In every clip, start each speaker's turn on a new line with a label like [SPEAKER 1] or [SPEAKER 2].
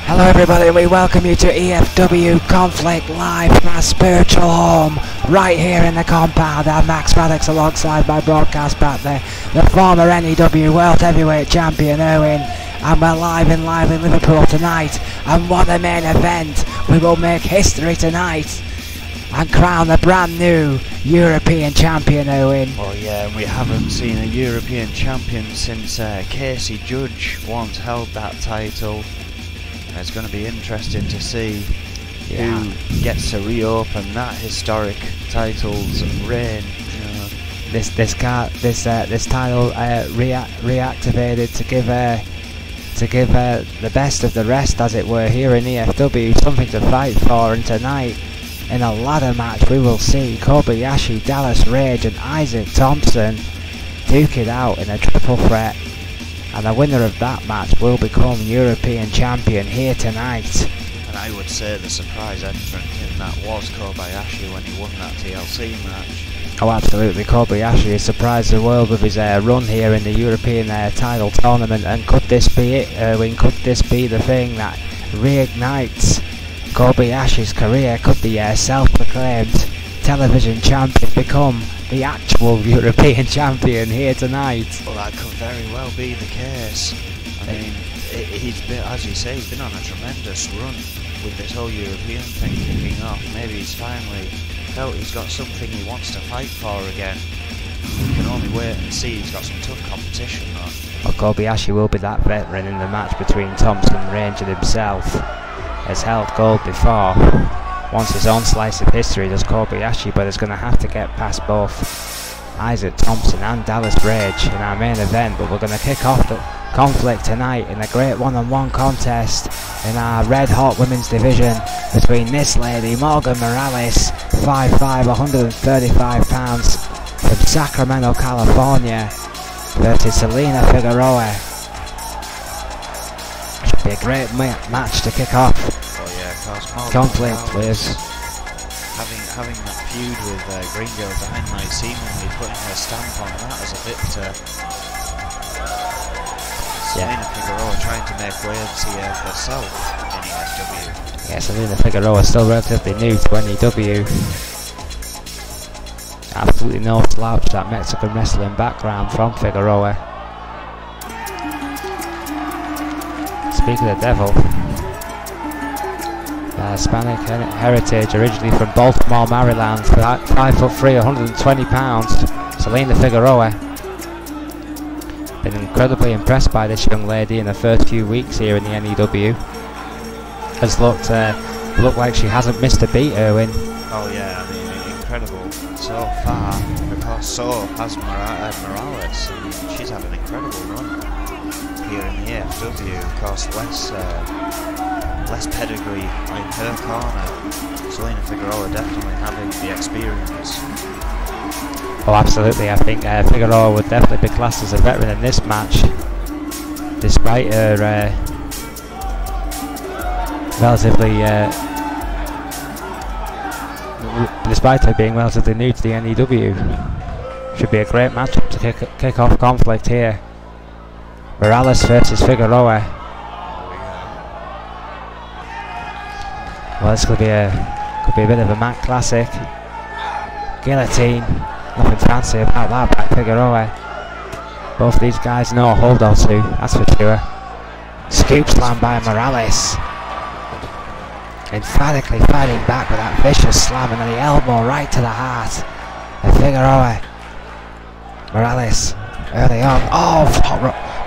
[SPEAKER 1] Hello everybody, we welcome you to E.F.W Conflict live from our spiritual home right here in the compound. I'm Max Maddox alongside my broadcast partner, the former NEW World Heavyweight Champion Owen, and we're live in Liverpool tonight, and what a main event. We will make history tonight and crown the brand new European champion, Owen.
[SPEAKER 2] Oh yeah, and we haven't seen a European champion since Casey Judge once held that title. It's going to be interesting to see who gets to reopen that historic title's reign.
[SPEAKER 1] This title reactivated to give the best of the rest, as it were, here in E.F.W, something to fight for. And tonight, in a ladder match, we will see Kobayashi, Dallas Rage and Isaac Thompson duke it out in a triple threat. And the winner of that match will become European champion here tonight.
[SPEAKER 2] And I would say the surprise entrant in that was Kobayashi when he won that TLC match.
[SPEAKER 1] Oh, absolutely. Kobayashi has surprised the world with his run here in the European title tournament. And could this be it, Erwin? Could this be the thing that reignites Kobayashi's career? Could the self-proclaimed television champion become the actual European champion here tonight?
[SPEAKER 2] Well, that could very well be the case. I mean, he's been, as you say, he's been on a tremendous run with this whole European thing kicking off. Maybe he's finally felt he's got something he wants to fight for again. We can only wait and see. He's got some tough competition though.
[SPEAKER 1] Well, Kobayashi will be that veteran in the match between Thompson, Range and himself. Has held gold before. Wants his own slice of history, does Kobayashi, but is going to have to get past both Isaac Thompson and Dallas Rage in our main event. But we're going to kick off the conflict tonight in a great one-on-one contest in our red hot women's division between this lady, Morgan Morales, 5'5", 135 pounds, from Sacramento, California, versus Selena Figueroa. Should be a great match to kick off. Conflict, please.
[SPEAKER 2] Having that feud with Green Girl Dynamite, seemingly putting her stamp on that as a victor. Selena Figueroa trying to make waves here herself in E.F.W.
[SPEAKER 1] Yeah, Selena Figueroa is still relatively new to NEW. Absolutely no slouch, that Mexican wrestling background from Figueroa. Speaking of the devil, Hispanic heritage, originally from Baltimore, Maryland, 5'3", 120 pounds. Selena Figueroa. Been incredibly impressed by this young lady in the first few weeks here in the NEW. Has looked like she hasn't missed a beat, Erwin.
[SPEAKER 2] Oh yeah, I mean, incredible so far. Because so has Morales. I mean, she's had an incredible run here in the E.F.W. Of course, less pedigree in her corner. Selena Figueroa definitely having the experience.
[SPEAKER 1] Oh, absolutely. I think Figueroa would definitely be classed as a veteran in this match, despite her despite her being relatively new to the NEW. Should be a great matchup to kick off conflict here. Morales versus Figueroa. Well, this could be a bit of a Mac classic. Guillotine, nothing fancy about that by Figueroa. Both of these guys know a hold or two, that's for sure. Scoop slam by Morales. Emphatically fighting back with that vicious slam and then the elbow right to the heart of Figueroa. Morales early on. Oh,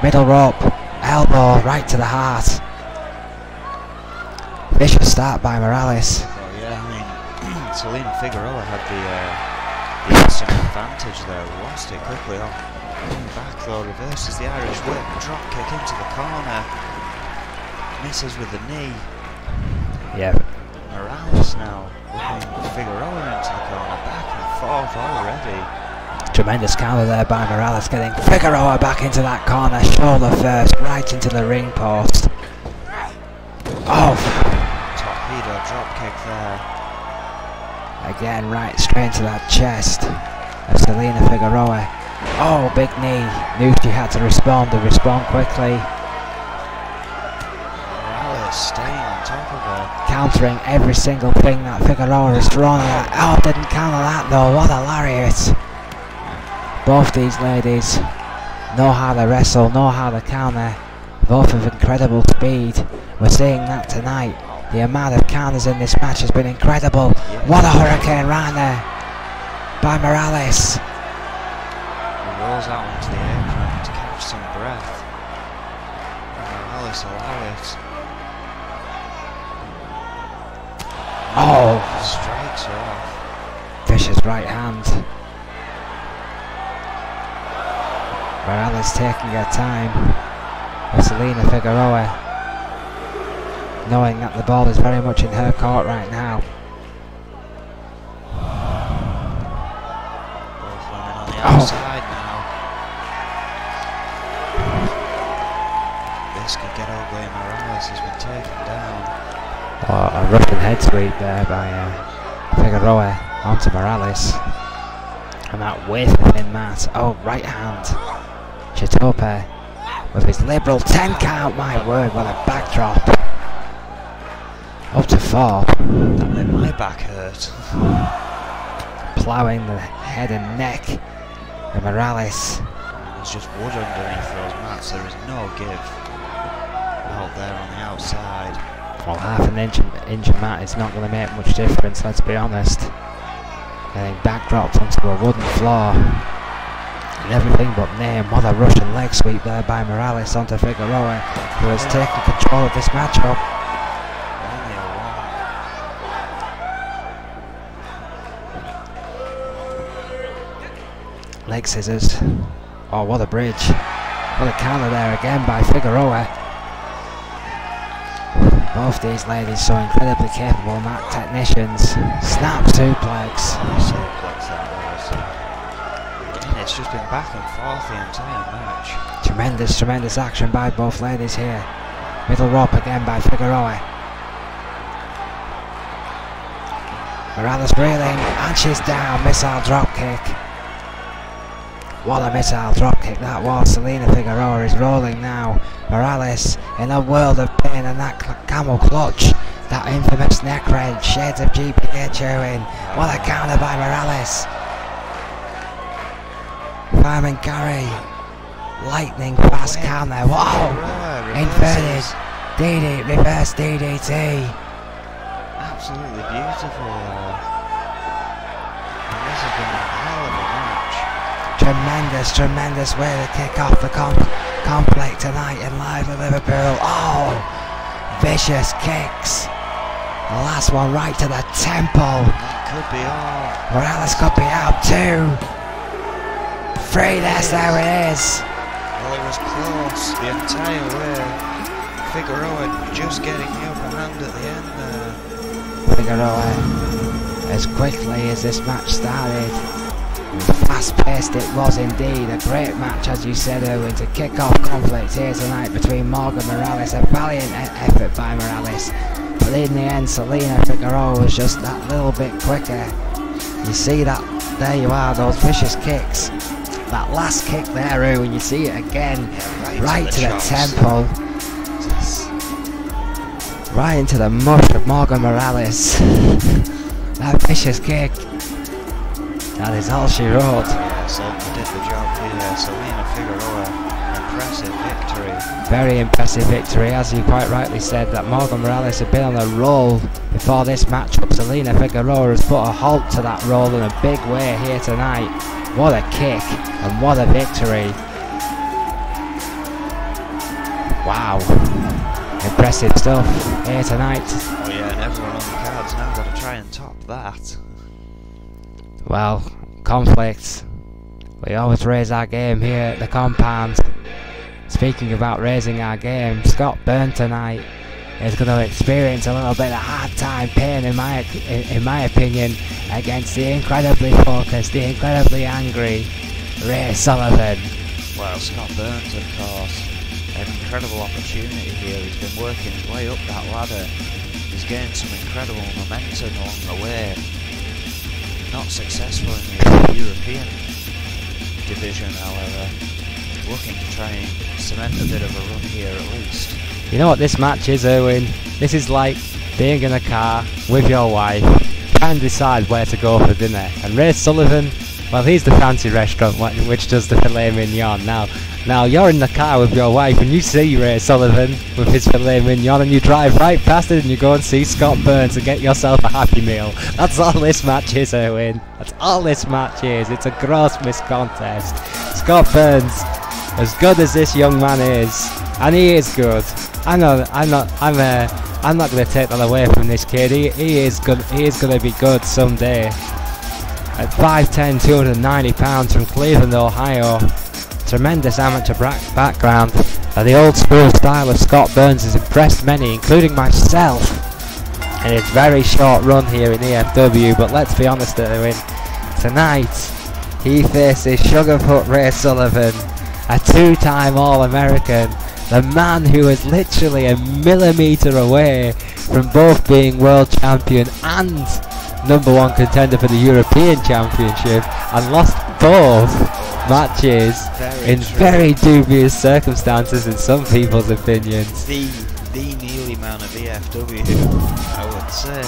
[SPEAKER 1] middle rope, elbow right to the heart. Vicious start by Morales.
[SPEAKER 2] Oh yeah, I mean, Selena Figueroa had the instant advantage there, lost it quickly on. Coming back though, reverses the Irish whip, drop kick into the corner, misses with the knee.
[SPEAKER 1] Yeah.
[SPEAKER 2] Morales now whipping Figueroa into the corner, back and forth already.
[SPEAKER 1] Tremendous counter there by Morales, getting Figueroa back into that corner, shoulder first, right into the ring post. Oh!
[SPEAKER 2] Torpedo drop kick there.
[SPEAKER 1] Again, right straight into that chest of Selena Figueroa. Oh, big knee. Knew she had to respond and respond quickly.
[SPEAKER 2] Morales staying
[SPEAKER 1] countering every single thing that Figueroa is throwing at. Oh, didn't counter that though. What a lariat. Both these ladies know how to wrestle, know how to counter. Both of incredible speed. We're seeing that tonight. The amount of counters in this match has been incredible. What a hurricane right there by Morales.
[SPEAKER 2] He rolls out onto the apron to catch some breath. And Morales allow it.
[SPEAKER 1] Oh!
[SPEAKER 2] Strikes her off.
[SPEAKER 1] Vicious right hand. Morales taking her time. Selena Figueroa knowing that the ball is very much in her court right now.
[SPEAKER 2] Both women on the outside now. This could get ugly. Morales has been taken down.
[SPEAKER 1] Oh, a Russian head sweep there by Figueroa onto Morales. And that wafer thin mat. Oh, right hand. Chitope with his liberal 10 count. My word, what a backdrop. Up to 4.
[SPEAKER 2] That made my back hurt.
[SPEAKER 1] Ploughing the head and neck of Morales.
[SPEAKER 2] There's just wood underneath those mats. There is no give out there on the outside.
[SPEAKER 1] Well, half an inch of mat is not going to make much difference, let's be honest. Getting backdropped onto a wooden floor. And everything but name. What a Russian leg sweep there by Morales onto Figueroa, who has taken control of this matchup.
[SPEAKER 2] Only a 1.
[SPEAKER 1] Leg scissors. Oh, what a bridge. What a counter there again by Figueroa. Both these ladies so incredibly capable mat technicians. Snap suplex.
[SPEAKER 2] Suplex that was. Again, it's just been back and forth the entire match.
[SPEAKER 1] Tremendous action by both ladies here. Middle rope again by Figueroa. Morales reeling, and she's down. Missile drop kick. What a missile drop kick that was. Selena Figueroa is rolling now. Morales in a world of pain, and that camel clutch, that infamous neck wrench, shades of GPA chewing. What a counter by Morales. Fireman Gary, lightning fast counter. Whoa! Inverted DD, reverse DDT.
[SPEAKER 2] Absolutely beautiful. And this has been a hell of a match.
[SPEAKER 1] Tremendous way to kick off the conflict tonight in live at Liverpool. Oh, vicious kicks. The last one right to the temple.
[SPEAKER 2] That could be all.
[SPEAKER 1] Morales could be out too. 3, that's how it is.
[SPEAKER 2] Well, it was close the entire way. Figueroa just getting the upper hand at the end there.
[SPEAKER 1] Figueroa, as quickly as this match started, fast-paced it was indeed. A great match, as you said, Erwin, to kick off conflict here tonight between Morgan Morales. A valiant effort by Morales, but in the end Selena Figueroa was just that little bit quicker. You see that, there you are, those vicious kicks. That last kick there, Erwin, you see it again, right to the temple. Right into the mush of Morgan Morales. That vicious kick. That is all she wrote.
[SPEAKER 2] Yeah, certainly did the job here. Selena Figueroa, impressive victory.
[SPEAKER 1] Very impressive victory, as you quite rightly said, that Morgan Morales had been on a roll before this matchup. Selena Figueroa has put a halt to that roll in a big way here tonight. What a kick, and what a victory. Wow. Impressive stuff here tonight.
[SPEAKER 2] Oh yeah, and everyone on the card's now got to try and top that.
[SPEAKER 1] Well, conflict. We always raise our game here at the compound. Speaking about raising our game, Scott Byrne tonight is going to experience a little bit of hard time, pain in my opinion, against the incredibly focused, the incredibly angry Ray Sullivan.
[SPEAKER 2] Well, Scott Burns, of course, an incredible opportunity here. He's been working his way up that ladder. He's gained some incredible momentum along the way. Not successful in the European division, however. Looking to try and cement a bit of a run here at least.
[SPEAKER 1] You know what this match is, Erwin? This is like being in a car with your wife, trying to decide where to go for dinner. And Ray Sullivan, well, he's the fancy restaurant which does the filet mignon. Now you're in the car with your wife and you see Ray Sullivan with his filet mignon and you drive right past it and you go and see Scott Burns and get yourself a Happy Meal. That's all this match is, Owen. That's all this match is. It's a gross miscontest. Scott Burns, as good as this young man is, and he is good. I'm not going to take that away from this kid. He is good. He is going to be good someday. At 5'10", 290 pounds from Cleveland, Ohio. Tremendous amateur background. The old school style of Scott Burns has impressed many, including myself, in his very short run here in E.F.W. But let's be honest, Owen, tonight he faces Sugarfoot Ray Sullivan, a two-time All-American, the man who is literally a millimetre away from both being world champion and #1 contender for the European Championship, and lost both matches in very dubious circumstances in some people's opinions.
[SPEAKER 2] The Neely man of E.F.W, I would say.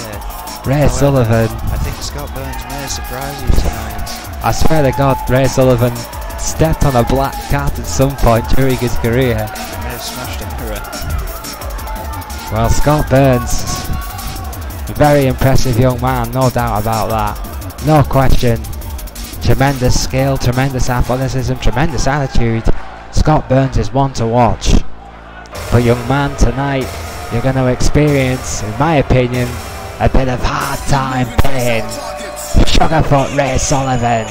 [SPEAKER 1] Ray Sullivan.
[SPEAKER 2] I think Scott Burns may surprise you tonight.
[SPEAKER 1] I swear to God, Ray Sullivan stepped on a black cat at some point during his career.
[SPEAKER 2] He may have smashed a mirror.
[SPEAKER 1] Well, Scott Burns, a very impressive young man, no doubt about that. No question. Tremendous skill, tremendous athleticism, tremendous attitude. Scott Burns is one to watch. But young man, tonight you're going to experience, in my opinion, a bit of hard time playing Sugarfoot Ray Sullivan.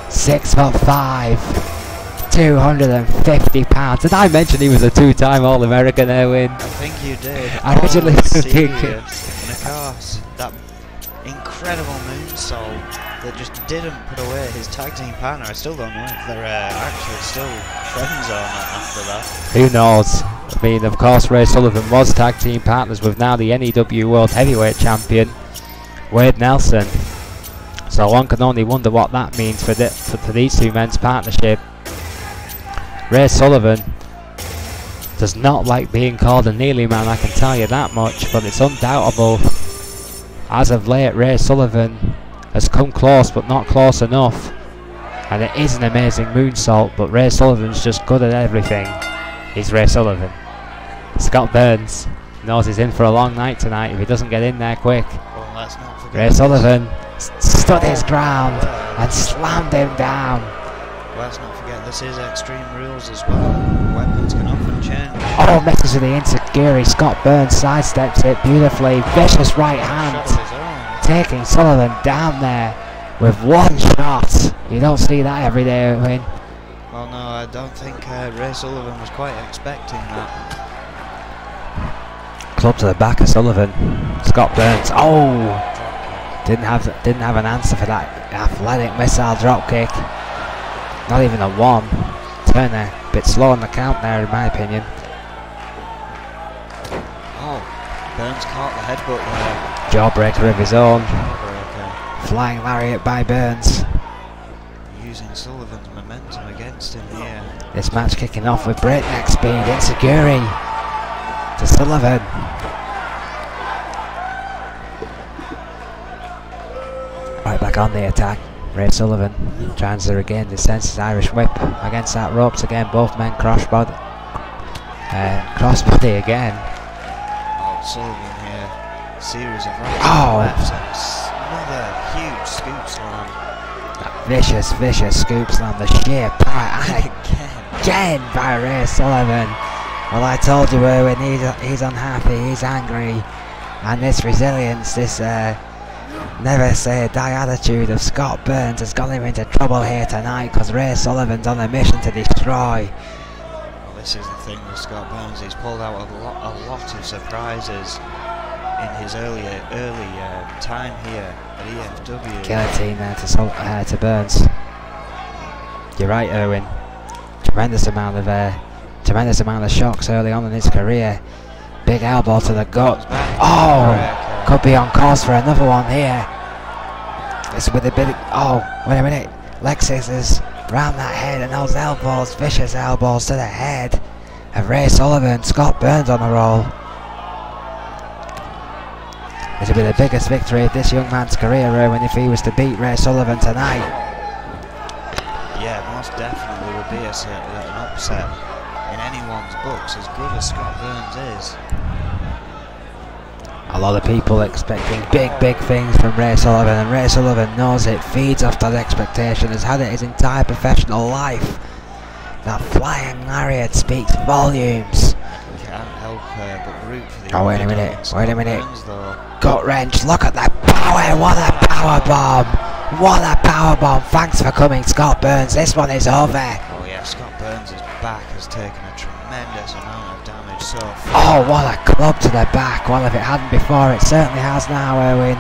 [SPEAKER 1] 6'5", 250 pounds. Did I mention he was a two-time All-American, Erwin?
[SPEAKER 2] I think you did.
[SPEAKER 1] I originally thinking.
[SPEAKER 2] And of course, that incredible moonsault that just didn't put away his tag team partner. I still don't know if they're actually still friends or not after that.
[SPEAKER 1] Who knows? I mean, of course, Ray Sullivan was tag team partners with now the NEW World Heavyweight Champion, Wade Nelson. So one can only wonder what that means for these two men's partnership. Ray Sullivan does not like being called a Neely man, I can tell you that much, but it's undoubtable. As of late, Ray Sullivan has come close, but not close enough. And it is an amazing moonsault, but Ray Sullivan's just good at everything. He's Ray Sullivan. Scott Burns knows he's in for a long night tonight if he doesn't get in there quick.
[SPEAKER 2] Well, let's not forget
[SPEAKER 1] Ray Sullivan stood his ground and slammed him down.
[SPEAKER 2] Let's not forget this is Extreme Rules as well. Weapons can often change.
[SPEAKER 1] Oh, messes with the insecurity. Scott Burns sidesteps it beautifully. Vicious right hand, taking Sullivan down there with one shot. You don't see that every day, Owen.
[SPEAKER 2] Well, no, I don't think Ray Sullivan was quite expecting that.
[SPEAKER 1] Club to the back of Sullivan. Scott Burns. Oh, didn't have an answer for that athletic missile drop kick. Not even a one. Turner, a bit slow on the count there, in my opinion.
[SPEAKER 2] Oh, Burns caught the headbutt there.
[SPEAKER 1] Jawbreaker of his own.
[SPEAKER 2] Jawbreaker.
[SPEAKER 1] Flying lariat by Burns.
[SPEAKER 2] Using Sullivan's momentum against him here.
[SPEAKER 1] This match kicking off with breakneck speed. Insecurity to Sullivan. Right back on the attack. Ray Sullivan trying to regain the senses. Irish whip against that ropes again. Both men crossbody again.
[SPEAKER 2] Oh, Sullivan here. Series of right lefts and another huge scoop slam.
[SPEAKER 1] That vicious scoop slam. The sheer power again by Ray Sullivan. Well, I told you, Erwin, he's unhappy, he's angry, and this resilience, this never say die attitude of Scott Burns has got him into trouble here tonight, because Ray Sullivan's on a mission to destroy.
[SPEAKER 2] Well, this is the thing with Scott Burns. He's pulled out a lot of surprises in his early time here at E.F.W.
[SPEAKER 1] Guillotine there to Burns. You're right, Erwin. Tremendous amount of shocks early on in his career. Big elbow to the gut. Oh! Could be on course for another one here. This with a bit of, oh, wait a minute. Leg scissors round that head and those elbows, vicious elbows to the head of Ray Sullivan. Scott Burns on the roll. It'll be the biggest victory of this young man's career, Erwin, if he was to beat Ray Sullivan tonight.
[SPEAKER 2] Yeah, most definitely would be an upset in anyone's books, as good as Scott Burns is.
[SPEAKER 1] A lot of people expecting big things from Ray Sullivan, and Ray Sullivan knows it, feeds off that expectation, has had it his entire professional life. That flying lariat speaks volumes.
[SPEAKER 2] Can't help but root for the
[SPEAKER 1] Oh, wait a minute, wait a minute.
[SPEAKER 2] Burns,
[SPEAKER 1] Gut wrench, look at that power, what a power bomb! What a power bomb, thanks for coming Scott Burns, this one is over.
[SPEAKER 2] Oh yeah, Scott Burns' back has taken a tremendous amount of damage so far.
[SPEAKER 1] Oh, what a club to the back. Well, if it hadn't before, it certainly has now, Erwin.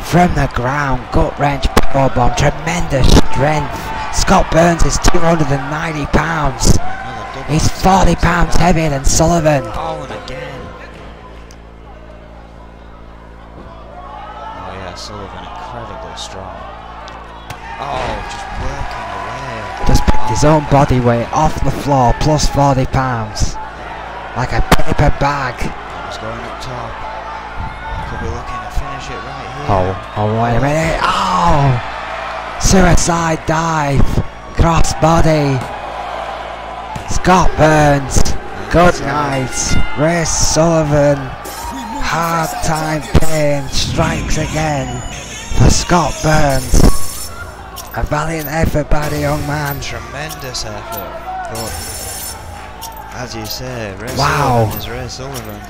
[SPEAKER 1] From the ground, gut wrench, power bomb, tremendous strength. Scott Burns is 290 pounds. He's 40 pounds heavier than Sullivan.
[SPEAKER 2] Oh, and again. Oh yeah, Sullivan incredibly strong. Oh, just working away.
[SPEAKER 1] Just picked his own body weight off the floor, plus 40 pounds. Like a paper bag.
[SPEAKER 2] He's going up top. Could be looking to finish it right here.
[SPEAKER 1] Oh, wait a minute. Oh! Suicide dive. Cross body. Scott Burns. Good night. Ray Sullivan. Hard time pain. Strikes again for Scott Burns. A valiant effort by the young man.
[SPEAKER 2] Tremendous effort. But as you say, Ray
[SPEAKER 1] Wow.
[SPEAKER 2] Sullivan is Ray Sullivan.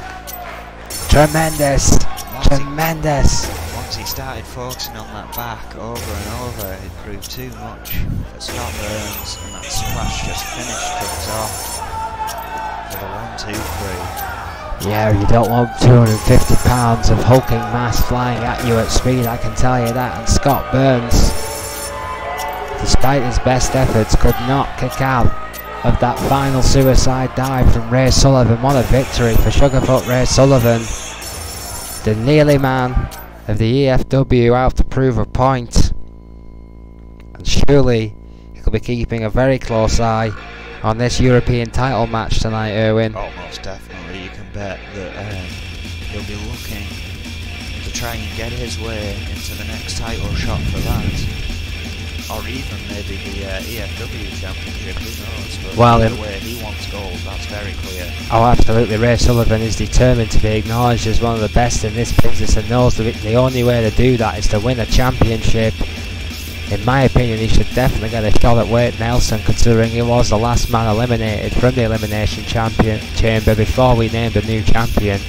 [SPEAKER 1] Tremendous. Tremendous.
[SPEAKER 2] Once he started focusing on that back over and over, it proved too much for Scott Burns, and that splash just finished things off with a 1, 2, 3.
[SPEAKER 1] Yeah, you don't want 250 pounds of hulking mass flying at you at speed, I can tell you that. And Scott Burns, despite his best efforts, could not kick out of that final suicide dive from Ray Sullivan. What a victory for Sugarfoot Ray Sullivan, the nearly man of the E.F.W. out to prove a point. And surely he'll be keeping a very close eye on this European title match tonight, Erwin.
[SPEAKER 2] Oh, most definitely. You can bet that he'll be looking to try and get his way into the next title shot for that. Or even maybe the E.F.W. Championship, who knows? But
[SPEAKER 1] well,
[SPEAKER 2] either way, he wants gold, that's very clear.
[SPEAKER 1] Oh, absolutely. Ray Sullivan is determined to be acknowledged as one of the best in this business, and knows that the only way to do that is to win a championship. In my opinion, he should definitely get a shot at Wade Nelson, considering he was the last man eliminated from the Elimination Chamber before we named a new champion.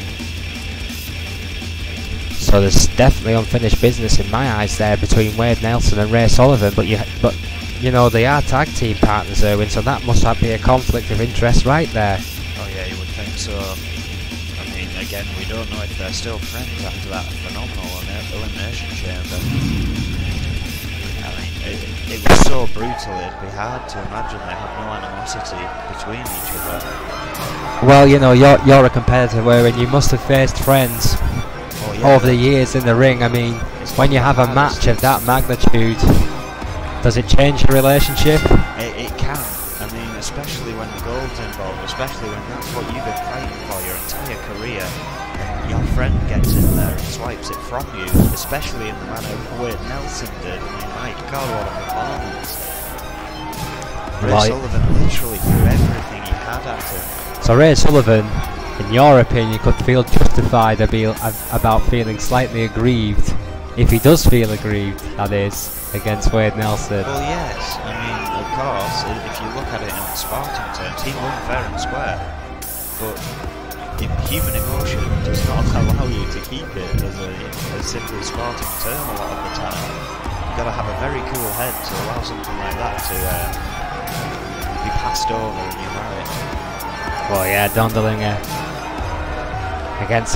[SPEAKER 1] So there's definitely unfinished business in my eyes there between Wade Nelson and Ray Sullivan, but you know, they are tag team partners, Erwin, so that must be a conflict of interest right there.
[SPEAKER 2] Oh yeah, you would think so. I mean, again, we don't know if they're still friends after that phenomenal Elimination Chamber. I mean, it was so brutal, it'd be hard to imagine they have no animosity between each other.
[SPEAKER 1] Well, you know, you're a competitor, Erwin, you must have faced friends over the years in the ring. I mean, when you have a match of that magnitude, does it change your relationship?
[SPEAKER 2] It can. I mean, especially when the gold's involved, especially when that's what you've been fighting for your entire career, and your friend gets in there and swipes it from you, especially in the manner Wade Nelson did. I mean, my God, what a performance. Ray Sullivan literally threw everything he had at him.
[SPEAKER 1] So Ray Sullivan, in your opinion, could feel justified about feeling slightly aggrieved, if he does feel aggrieved, that is, against Wade Nelson.
[SPEAKER 2] Well, yes. I mean, of course, if you look at it in sporting terms, he won fair and square. But human emotion does not allow you to keep it as a simple sporting term a lot of the time. You've got to have a very cool head to allow something like that to be passed over in your marriage.
[SPEAKER 1] Well, yeah, Dondelinger against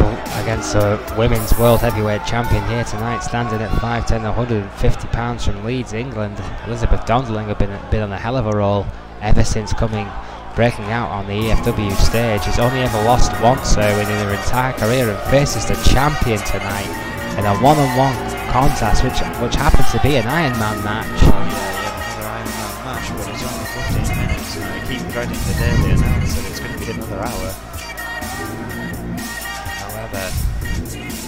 [SPEAKER 1] a women's world heavyweight champion here tonight, standing at 5'10", 150 pounds from Leeds, England. Elizabeth Dondelinger been on a hell of a roll ever since breaking out on the E.F.W. stage. She's only ever lost once in her entire career, and faces the champion tonight in a one-on-one contest, which happens to be an Ironman match.
[SPEAKER 2] Oh yeah, another Ironman match, but it's only 15 minutes, and I keep dreading the daily announce that it's going to be another hour. However,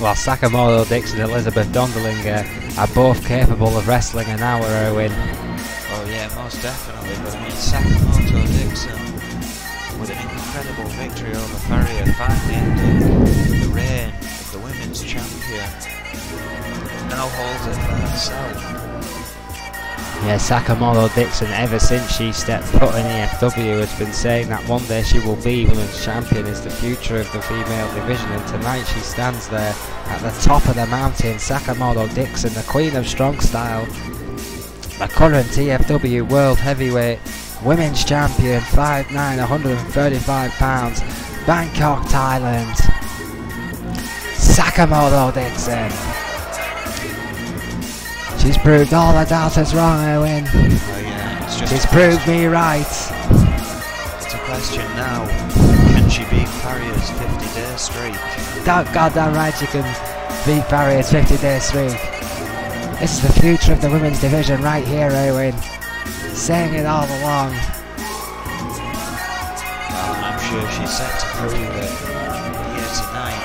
[SPEAKER 1] Well, Sakamoto Dixon and Elizabeth Dondelinger are both capable of wrestling an hour, Erwin.
[SPEAKER 2] Oh yeah, most definitely, but I mean Sakamoto Dixon with an incredible victory over Farrier, finally ending the reign of the women's champion. Now holds it for herself.
[SPEAKER 1] Yeah, Sakamoto Dixon, ever since she stepped foot in E.F.W, has been saying that one day she will be women's champion, is the future of the female division, and tonight she stands there at the top of the mountain. Sakamoto Dixon, the queen of strong style, the current E.F.W World Heavyweight Women's Champion, 5'9", 135 pounds, Bangkok, Thailand. Sakamoto Dixon. She's proved all the doubters wrong, Erwin.
[SPEAKER 2] Oh yeah, it's just
[SPEAKER 1] she's proved me right.
[SPEAKER 2] It's a question now. Can she beat Farrier's 50-day streak?
[SPEAKER 1] Goddamn right she can beat Farrier's 50-day streak. This is the future of the women's division right here, Erwin. Saying it all along.
[SPEAKER 2] Well, I'm sure she's set to prove it here tonight.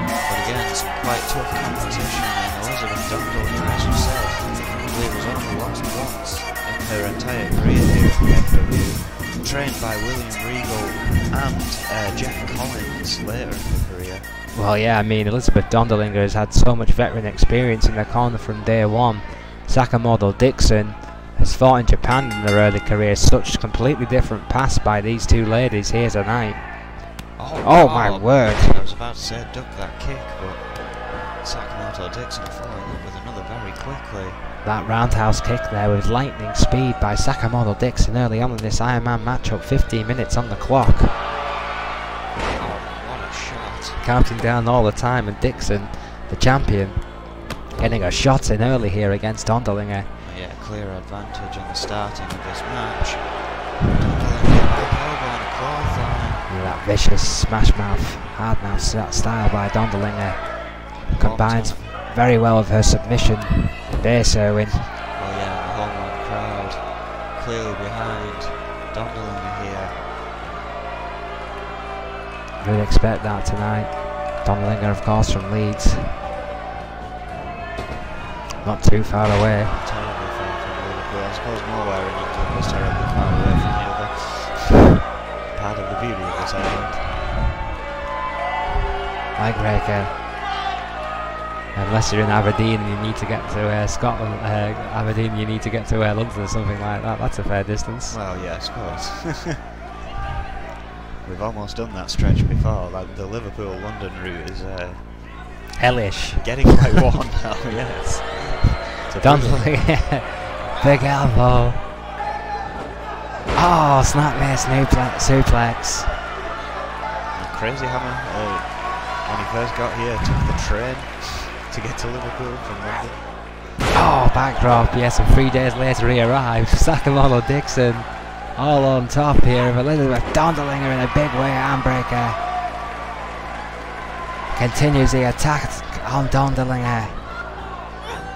[SPEAKER 2] But again, some quite tough competition, and Elizabeth Dondelinger, as you said, I believe was only lost once in her entire career here at E.F.W. Trained by William Regal and Jeff Collins later in her career.
[SPEAKER 1] Well, yeah, I mean, Elizabeth Dondelinger has had so much veteran experience in the corner from day one. Sakamoto Dixon has fought in Japan in her early career. Such completely different paths by these two ladies here tonight. Oh my word.
[SPEAKER 2] I was about to say duck that kick, but Sakamoto Dixon following up with another very quickly.
[SPEAKER 1] That roundhouse kick there with lightning speed by Sakamoto Dixon early on in this Ironman matchup. 15 minutes on the clock.
[SPEAKER 2] Oh, what a shot.
[SPEAKER 1] Counting down all the time, and Dixon, the champion, getting a shot in early here against Dondelinger.
[SPEAKER 2] Yeah, clear advantage in the starting of this match. Dondelinger, big elbow and a clothesline.
[SPEAKER 1] That vicious smash mouth, hard mouth style by Dondelinger combines very well with her submission base, Erwin.
[SPEAKER 2] Oh yeah, the homeland crowd clearly behind Dondelinger here.
[SPEAKER 1] You'd expect that tonight. Dondelinger, of course, from Leeds. Not too far away.
[SPEAKER 2] Terribly far from Liverpool. I suppose nowhere in England was terribly far away from the other. Part of the beauty of this island.
[SPEAKER 1] Leg breaker. Unless you're in Aberdeen and you need to get to Scotland, Aberdeen, you need to get to London or something like that. That's a fair distance.
[SPEAKER 2] Well, yeah, I suppose. We've almost done that stretch before. Like the Liverpool-London route is
[SPEAKER 1] hellish.
[SPEAKER 2] Getting quite worn now. Yes.
[SPEAKER 1] Dondelinger, big elbow. Oh, snap miss, suplex.
[SPEAKER 2] Crazy Hammer, when he first got here, took the train to get to Liverpool from London.
[SPEAKER 1] Oh, backdrop, yes, and 3 days later he arrived. Sakamoto Dixon all on top here of Elizabeth Dondelinger in a big way, armbreaker. Continues the attack on Dondelinger.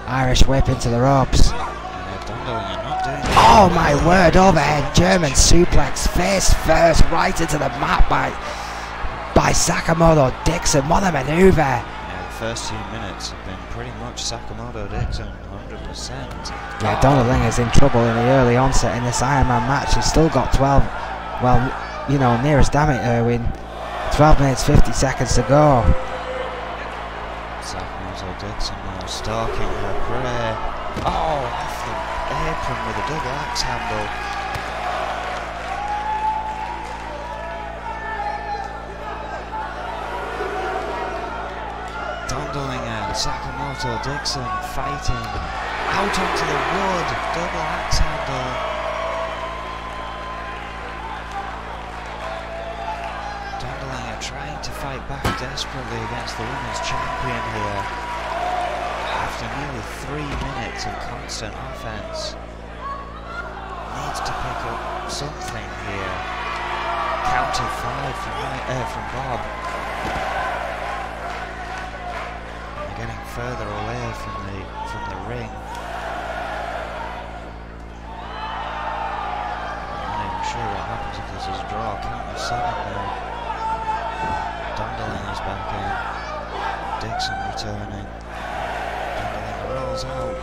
[SPEAKER 1] Irish whip into the ropes.
[SPEAKER 2] Dondelinger not doing it.
[SPEAKER 1] Oh my word, overhead German suplex, face first, right into the mat by Sakamoto Dixon. What a maneuver.
[SPEAKER 2] Yeah, the first 2 minutes have been pretty much Sakamoto Dixon, 100%.
[SPEAKER 1] Yeah, Dondelinger's in trouble in the early onset in this Ironman match. He's still got 12, well, you know, near as damn it, Erwin. 12 minutes, 50 seconds to go.
[SPEAKER 2] Sakamoto Dixon now stalking her prey. Oh, off the apron with a double axe handle. Dondelinger and Sakamoto Dixon fighting out onto the wood, double axe handle. Dondelinger trying to fight back desperately against the women's champion here. After nearly 3 minutes of constant offense, needs to pick up something here. Counter 5 from Bob. Getting further away from the ring. I'm not even sure what happens if this is a draw. Count of 7 now. Dondelinger's back in. Dixon returning. Dandelinger rolls out.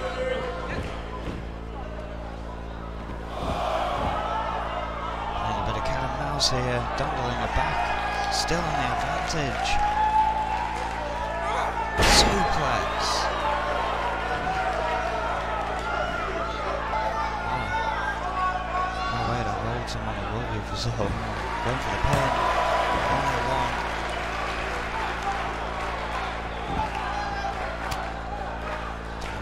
[SPEAKER 2] Playing a bit of cat and mouse here. Dandelinger back. Still on the advantage. Suplex. No way to hold someone above you for so long. Going for the pin. Only one.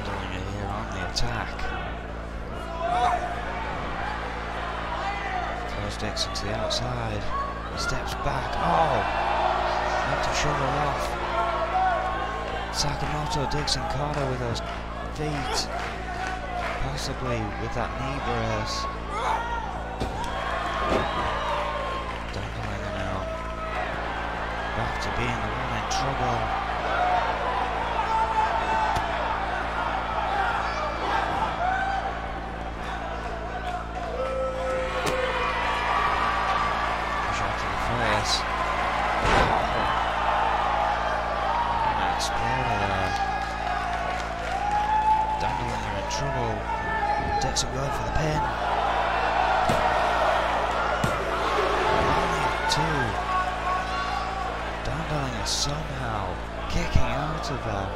[SPEAKER 2] Dandelinger here on the attack. Throws Dixon to the outside. Steps back. Oh! Had to shove her off. Sakamoto, Dixon caught her with those feet. Possibly with that knee brace. Dandelinger now. Back to being the one in trouble. Shot to the face. Exploder there. Dandelinger in trouble. Dixon going for the pin. Only two. Dandelinger somehow kicking out of that.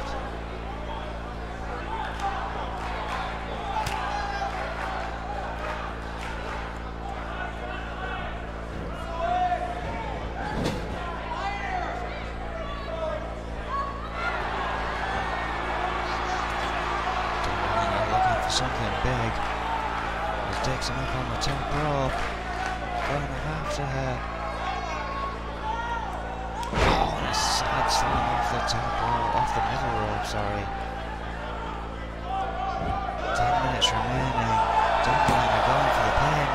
[SPEAKER 2] Something big. There's Dixon up on the top rope. Going up after her. Oh, and a side slam off the top rope, off the middle rope, sorry. 10 minutes remaining. Dandelinger going for the pin.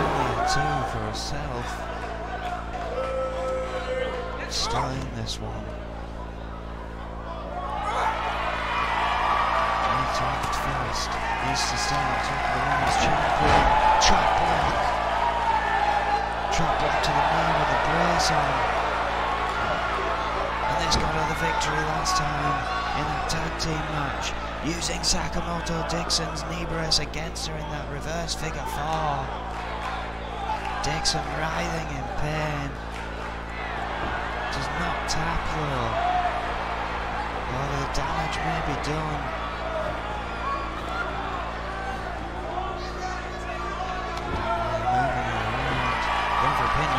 [SPEAKER 2] Only a 2 for herself. Still in this one. First, needs to stay on top of the women's champion. Chop block. Chop block to the knee with a brace on. And this got her the victory last time in that tag team match, using Sakamoto Dixon's knee brace against her in that reverse figure 4. Dixon writhing in pain. Does not tap though. Although the damage may be done.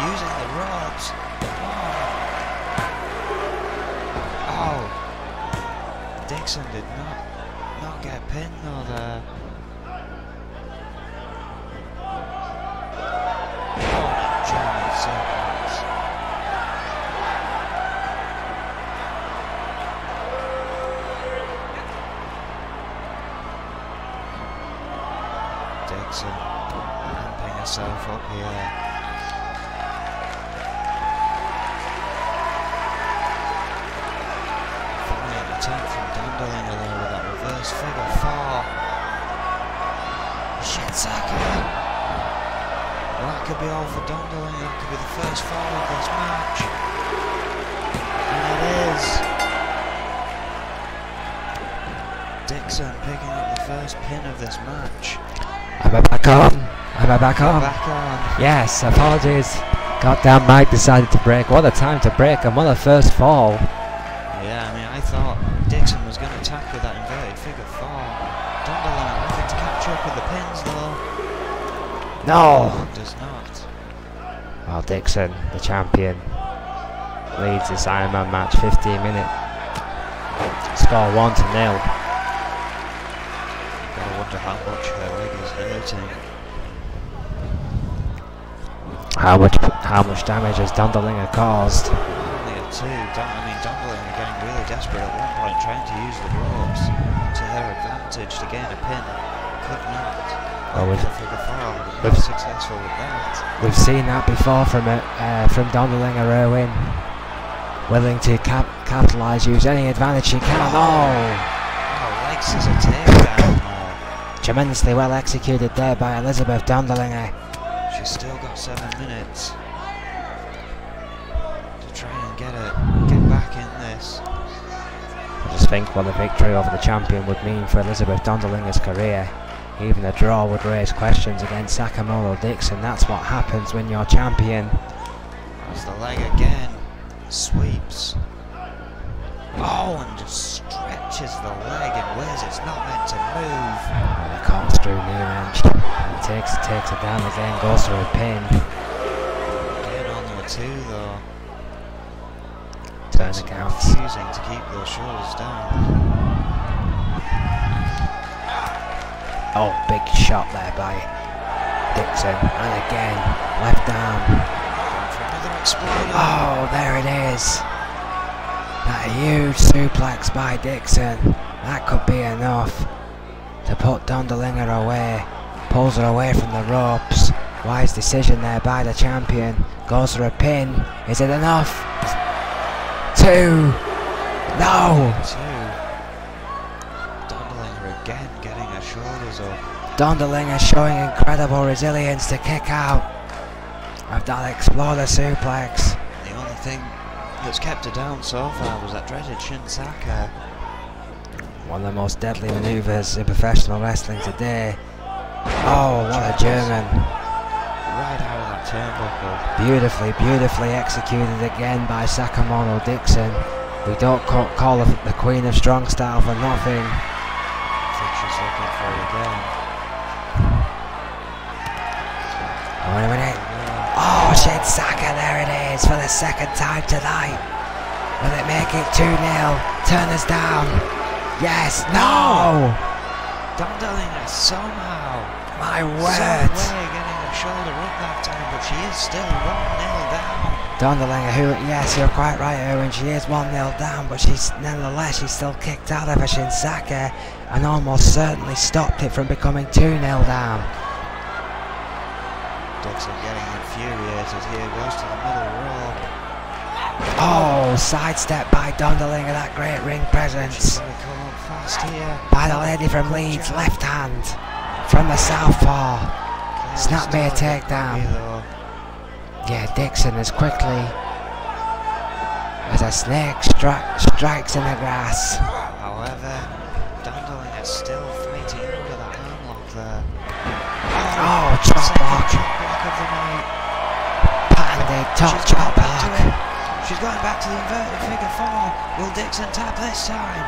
[SPEAKER 2] Using the ropes. Oh. Dixon did not get pinned though there. Oh, German suplex. Dixon ramping herself up here. Attempt from Dandelinger there with that reverse figure 4. Shitsaka. Well, that could be all for Dandelinger. That could be the first fall of this match. And it is. Dixon picking up the first pin of this match.
[SPEAKER 1] Am I back on? Am I back on?
[SPEAKER 2] Back on.
[SPEAKER 1] Yes, apologies. Goddamn Mike decided to break. What a time to break and what a first fall.
[SPEAKER 2] Yeah, I mean, I thought Dixon was going to attack with that inverted figure 4. Dandelinger looking to catch up with the pins though.
[SPEAKER 1] No!
[SPEAKER 2] Does not.
[SPEAKER 1] Well, Dixon, the champion, leads this Iron Man match 15 minutes. Score 1-0.
[SPEAKER 2] Gotta wonder how much her leg is hurting.
[SPEAKER 1] How much damage has Dandelinger caused?
[SPEAKER 2] Only a 2. Dandelinger getting really desperate at one point, trying to use the ropes to her advantage to gain a pin. Could not.
[SPEAKER 1] Well,
[SPEAKER 2] we've successful with that.
[SPEAKER 1] We've seen that before from Dandelinger Irwin. Willing to capitalise, use any advantage she can. Oh!
[SPEAKER 2] Legs is a takedown.
[SPEAKER 1] Tremendously well executed there by Elizabeth Dandelinger.
[SPEAKER 2] She's still got 7 minutes to try and get back in this.
[SPEAKER 1] I just think what a victory over the champion would mean for Elizabeth Donderlinger's career. Even a draw would raise questions against Sakamoto Dixon. That's what happens when you're champion.
[SPEAKER 2] There's the leg again. Sweeps. Oh, and just stretches the leg in ways it's not meant to move.
[SPEAKER 1] And the corkscrew knee wrench. And takes it down again, goes for a pin.
[SPEAKER 2] Again on the 2 though.
[SPEAKER 1] Turn the counts.
[SPEAKER 2] Refusing to keep those shoulders down.
[SPEAKER 1] Oh, big shot there by Dixon. And again, left arm.
[SPEAKER 2] Going for another exploder.
[SPEAKER 1] Oh, there it is. That huge suplex by Dixon. That could be enough to put Donderlinger away. Pulls her away from the ropes. Wise decision there by the champion. Goes for a pin. Is it enough? 2. No.
[SPEAKER 2] 2. Donderlinger again getting her shoulders up.
[SPEAKER 1] Donderlinger showing incredible resilience to kick out of that exploder suplex.
[SPEAKER 2] The only thing that's kept her down so far was that dreaded Shinsaka.
[SPEAKER 1] One of the most deadly manoeuvres in professional wrestling today. Oh, what a German.
[SPEAKER 2] Right out of that turnbuckle.
[SPEAKER 1] Beautifully executed again by Sakamoto Dixon. We don't call her the Queen of Strong Style for nothing.
[SPEAKER 2] I think she's looking for it again.
[SPEAKER 1] Wait a minute. Oh, Shinsaka, there it is for the second time tonight. Will it make it 2-0? Turn us down. Yes, no!
[SPEAKER 2] Donderlinger somehow.
[SPEAKER 1] My
[SPEAKER 2] Some
[SPEAKER 1] word.
[SPEAKER 2] way getting her shoulder up that time, but she is still 1-0 down.
[SPEAKER 1] Donderlinger, who, yes, you're quite right, Erwin, she is 1-0 down, but nonetheless, she's still kicked out of her Shinsaka and almost certainly stopped it from becoming 2-0 down.
[SPEAKER 2] Dixon getting infuriated here, goes to the middle rope.
[SPEAKER 1] Oh, sidestep by Donderlinger, that great ring presence.
[SPEAKER 2] She's going to come on fast here.
[SPEAKER 1] By the lady from Leeds, left hand from the southpaw. Snap me a takedown. Yeah, Dixon as quickly as a snake strikes in the grass.
[SPEAKER 2] However, Donderlinger still fighting over the handlock there.
[SPEAKER 1] Oh, chop block.
[SPEAKER 2] Chop block of the night.
[SPEAKER 1] Patented top chop block.
[SPEAKER 2] She's going back to the inverted figure 4. Will Dixon tap this time?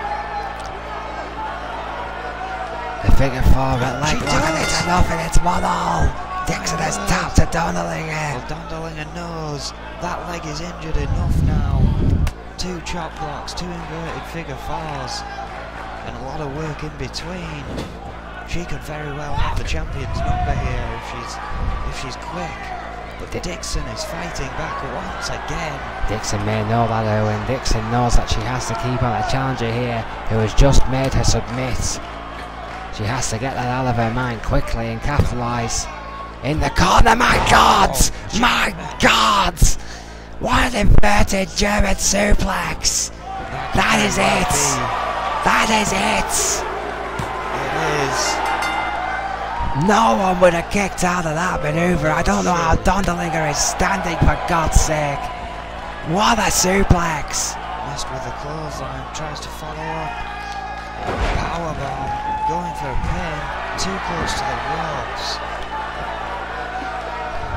[SPEAKER 1] The figure 4 at leg lock, and it's enough, and it's 1-all. Dixon has tapped to Donderlinger.
[SPEAKER 2] Well, Donderlinger knows that leg is injured enough now. 2 chop blocks, 2 inverted figure 4s, and a lot of work in between. She could very well have the champion's number here if she's quick. But Dixon is fighting back once again.
[SPEAKER 1] Dixon may know that, Owen. Dixon knows that she has to keep on a challenger here who has just made her submit. She has to get that out of her mind quickly and capitalise. In the corner, my God! My God! What an inverted German suplex! That is it! That is it!
[SPEAKER 2] It is.
[SPEAKER 1] No one would have kicked out of that manoeuvre. I don't know how Donderlinger is standing, for God's sake. What a suplex!
[SPEAKER 2] Missed with the clothesline, tries to follow up. Powerbomb, going for a pin, too close to the ropes.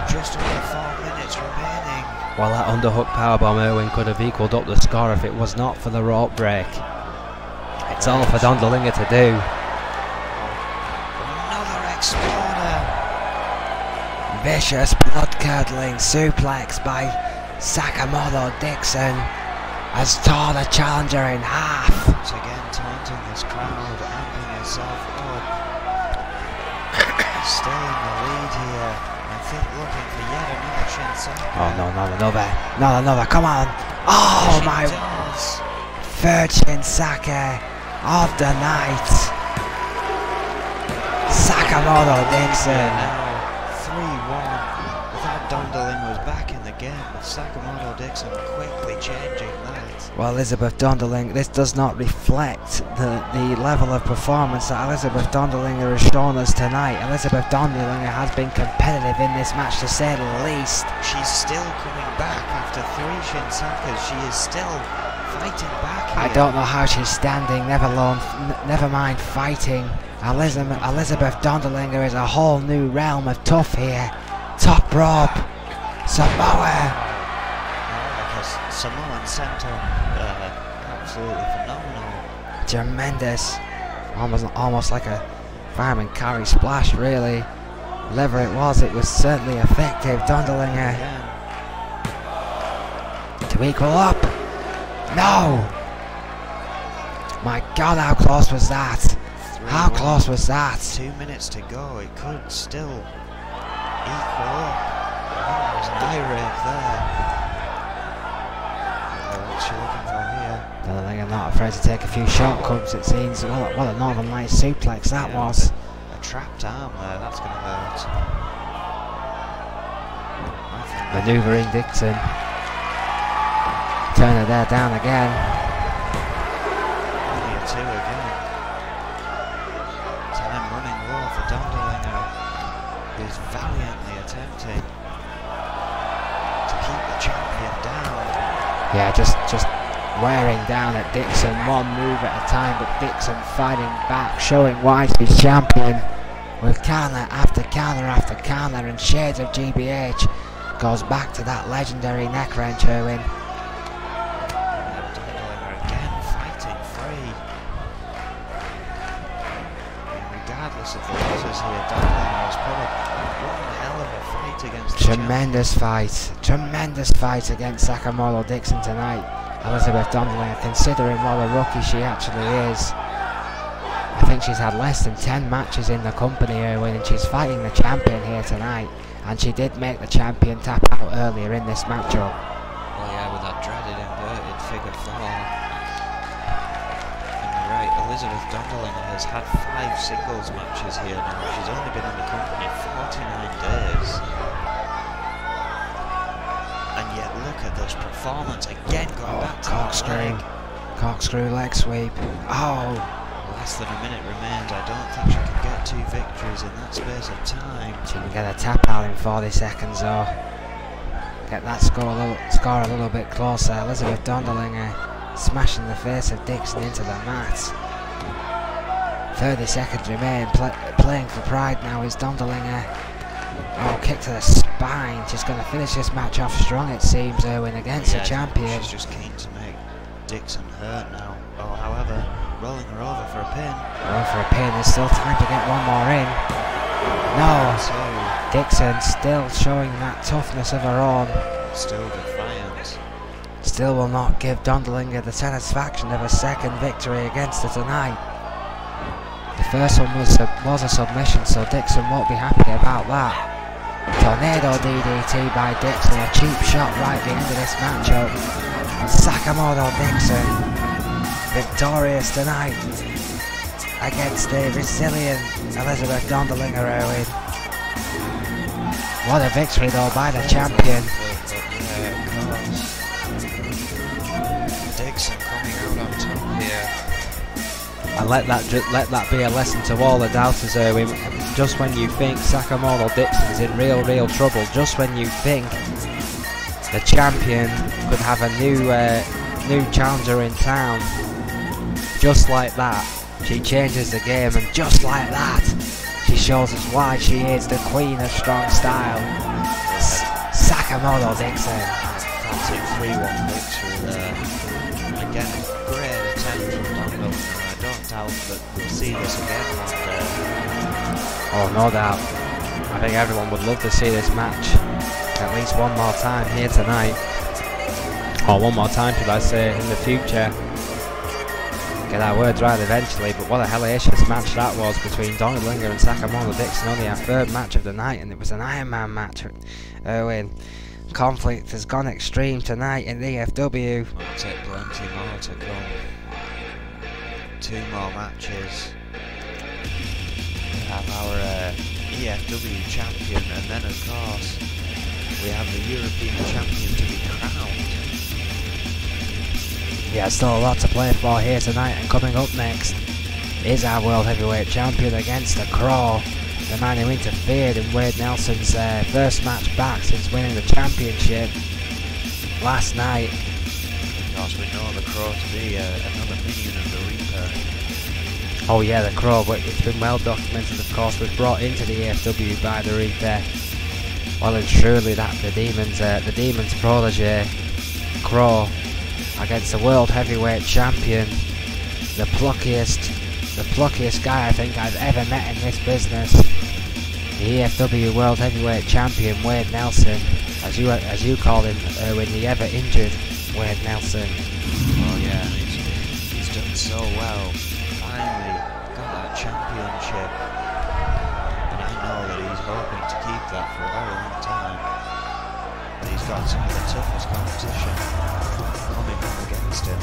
[SPEAKER 2] Just under 4 minutes remaining.
[SPEAKER 1] Well, that underhook powerbomb, Irwin, could have equalled up the score if it was not for the rope break. It's all for Donderlinger to do.
[SPEAKER 2] Exploder.
[SPEAKER 1] Vicious, blood-curdling suplex by Sakamoto Dixon has torn the challenger in half.
[SPEAKER 2] Once again taunting this crowd, amping herself up. Still in the lead here. I think looking for yet another Shinsaka.
[SPEAKER 1] Oh no, not another. Not another, come on. Oh
[SPEAKER 2] she
[SPEAKER 1] my.
[SPEAKER 2] Does.
[SPEAKER 1] Third Shinsaka of the night. Sakamoto Dixon.
[SPEAKER 2] Now 3-1. Without Donderlinger was back in the game, with Sakamoto Dixon quickly changing that.
[SPEAKER 1] Well, Elizabeth Donderlinger, this does not reflect the level of performance that Elizabeth Donderlinger has shown us tonight. Elizabeth Donderlinger has been competitive in this match, to say the least.
[SPEAKER 2] She's still coming back after 3 Shinsakas. She is still fighting back here.
[SPEAKER 1] I don't know how she's standing, never mind fighting. Elizabeth Dondelinger is a whole new realm of tough here. Top rope, Samoa.
[SPEAKER 2] Because Samoan Center, absolutely phenomenal.
[SPEAKER 1] Tremendous, almost like a fireman carry splash, really. Whatever it was certainly effective. Dondelinger to equal up. No! My God, how close was that? How close was that?
[SPEAKER 2] 2 minutes to go. It could still equal up. There's an eye rape there. What's she looking for here?
[SPEAKER 1] Dondelinger not afraid to take a few shortcuts, it seems. What a Northern Light suplex that was.
[SPEAKER 2] A trapped arm there. That's going to hurt.
[SPEAKER 1] Manoeuvring Dixon. Turner there down again.
[SPEAKER 2] Only a 2 again. Time running low for Dondelinger, who's valiantly attempting to keep the champion down.
[SPEAKER 1] Yeah, just wearing down at Dixon, one move at a time, but Dixon fighting back, showing why she's champion with counter after counter after counter, and shades of GBH. Goes back to that legendary neck wrench, Erwin.
[SPEAKER 2] Dondelinger again fighting free. And regardless of the losses here, Dondelinger has put up one hell of a fight against the
[SPEAKER 1] Tremendous fight against Sakamoto Dixon tonight. Elizabeth Dondelinger, considering what a rookie she actually is. I think she's had less than 10 matches in the company, Erwin, and she's fighting the champion here tonight. And she did make the champion tap out earlier in this matchup.
[SPEAKER 2] Well, yeah, with that dreaded inverted figure 4. And you're right, Elizabeth Dondelinger has had 5 singles matches here now. She's only been in the company 49 days. And yet, look at this performance again, going back to
[SPEAKER 1] corkscrew. Corkscrew leg sweep. Oh!
[SPEAKER 2] Less than a minute remains. I don't think she can get 2 victories in that space of time.
[SPEAKER 1] She can get a tap out in 40 seconds though. Get that score a little bit closer. Elizabeth Dondelinger smashing the face of Dixon into the mat. 30 seconds remain. Playing for pride now is Dondelinger. Oh, kick to the spine. She's going to finish this match off strong, it seems, Erwin, against the champion.
[SPEAKER 2] She's just keen to make Dixon hurt now. Oh, however, rolling her over for a pin.
[SPEAKER 1] Going for a pin. There's still time to get one more in. No. Dixon still showing that toughness of her own.
[SPEAKER 2] Still defiant.
[SPEAKER 1] Still will not give Dondelinger the satisfaction of a second victory against her tonight. The first one was a submission, so Dixon won't be happy about that. Tornado DDT by Dixon, a cheap shot right at the end of this matchup. And Sakamoto Dixon victorious tonight against the resilient Elizabeth Dondelinger, Erwin. What a victory though by the champion.
[SPEAKER 2] Dixon coming out on top here.
[SPEAKER 1] And let that be a lesson to all the doubters, Erwin. Just when you think Sakamoto Dixon's in real trouble, just when you think the champion could have a new challenger in town, just like that, she changes the game, and just like that, she shows us why she is the queen of strong style. Sakamoto Dixon.
[SPEAKER 2] Fantastic 3-1 victory there. Again, great attempt from Dondelinger. I don't doubt that we'll see this again one day.
[SPEAKER 1] Oh, no doubt. I think everyone would love to see this match at least one more time here tonight. Or one more time, should I say, in the future. Get our words right eventually, but what a hellacious match that was between Dondelinger and Sakamoto Dixon. Only our third match of the night, and it was an Iron Man match. Erwin, conflict has gone extreme tonight in E.F.W.
[SPEAKER 2] I'll take plenty more to come. 2 more matches. We have our E.F.W champion, and then of course we have the European champion to be crowned.
[SPEAKER 1] Yeah, still a lot to play for here tonight, and coming up next is our World Heavyweight Champion against the Crow, the man who interfered in Wade Nelson's first match back since winning the championship last night.
[SPEAKER 2] Because we know the Crow to be another minion of the Reaper.
[SPEAKER 1] Oh yeah, the Crow, but it's been well documented, of course, was brought into the E.F.W by the Reaper. Well and truly that the Demon's protege, Crow, against the World Heavyweight Champion, the pluckiest guy I think I've ever met in this business, the E.F.W World Heavyweight Champion, Wade Nelson, as you call him, when the ever injured Wade Nelson.
[SPEAKER 2] Oh yeah, he's done so well. Finally got that championship, and I know that he's hoping to keep that for a very long time. But he's got some of the toughest competition coming up against him.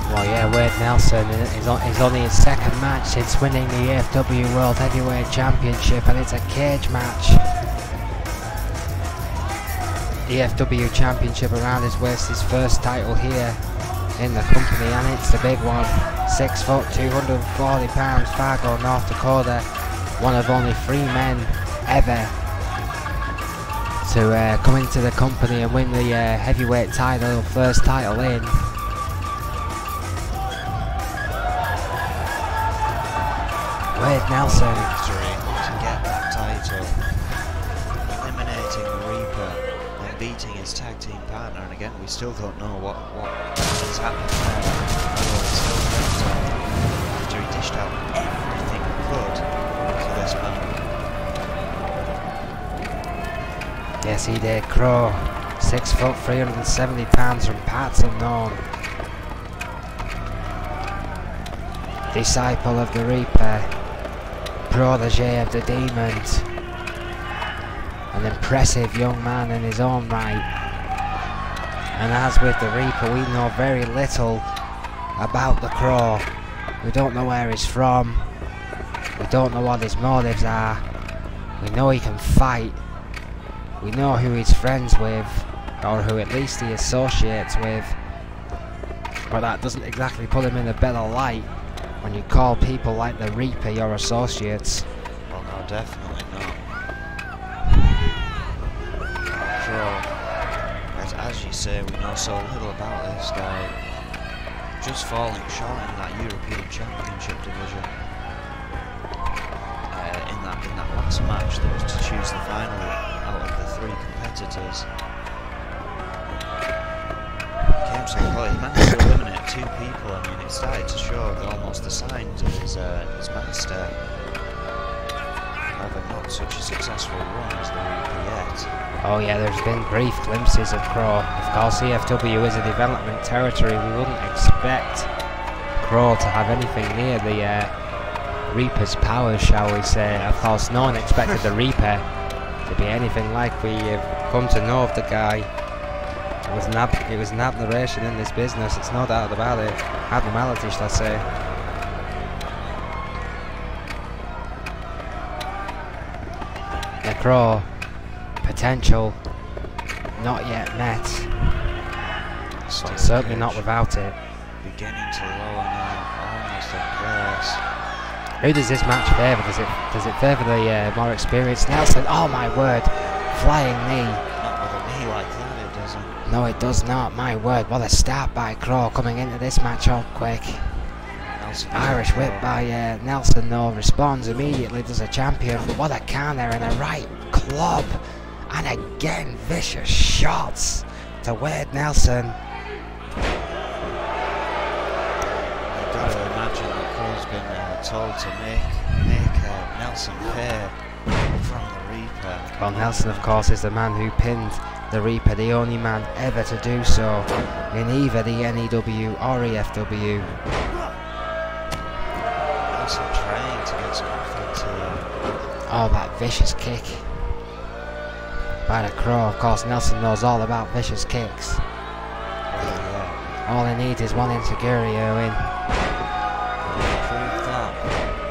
[SPEAKER 1] Well yeah, Wade Nelson is only his second match since winning the E.F.W World Heavyweight Championship, and it's a cage match. E.F.W Championship around his waist, his first title here in the company, and it's the big one. 6 foot, 240 pounds, Fargo, North Dakota. One of only 3 men ever to come into the company and win the heavyweight title, first title in. Wade Nelson.
[SPEAKER 2] Victory to get that title, eliminating the Reaper and beating his tag team partner. And again, we still don't know what has happened there. Although it's still better after he dished out everything he could to this man.
[SPEAKER 1] Yes, he did. Crow, 6 foot, 370 pounds from parts unknown. Disciple of the Reaper, protege of the Demons, an impressive young man in his own right. And as with the Reaper, we know very little about the Crow. We don't know where he's from, we don't know what his motives are. We know he can fight, we know who he's friends with, or who at least he associates with, but that doesn't exactly put him in a better light when you call people like the Reaper your associates.
[SPEAKER 2] Well, no, definitely not. Crow, as you say, we know so little about this guy. Just falling short in that European Championship division. In that last match, that was to choose the final out of the 3 competitors. Came so close. He managed to eliminate 2 people. I mean, it started to show almost the signs of his master. However, not such a successful run as the Reaper yet.
[SPEAKER 1] Oh yeah, there's been brief glimpses of Crow. Of course, E.F.W is a development territory. We wouldn't expect Crow to have anything near the Reaper's powers, shall we say. Of course, no one expected the Reaper to be anything like we have come to know of the guy. It was an aberration in this business, it's no doubt about it. Abnormality, shall I say. The Crow, potential not yet met, but certainly not without it.
[SPEAKER 2] Beginning to lower now, almost in place.
[SPEAKER 1] Who does this match favour? Does it favour the more experienced Nelson? Oh my word, flying knee.
[SPEAKER 2] Not with a knee like that, it doesn't.
[SPEAKER 1] No, it does not. My word, what a start by Crow coming into this match all quick.
[SPEAKER 2] Nelson
[SPEAKER 1] Irish whip by Nelson though, responds immediately, does a champion. What a counter and a right club. And again, vicious shots to Wade Nelson.
[SPEAKER 2] You've got to imagine that Crow's been told to make Nelson pay from the Reaper.
[SPEAKER 1] Well, Nelson, of course, is the man who pinned the Reaper, the only man ever to do so in either the NEW or E.F.W.
[SPEAKER 2] Nelson trying to get some offense here.
[SPEAKER 1] Oh, that vicious kick by the Crow. Of course, Nelson knows all about vicious kicks. All he needs is one enziguri in.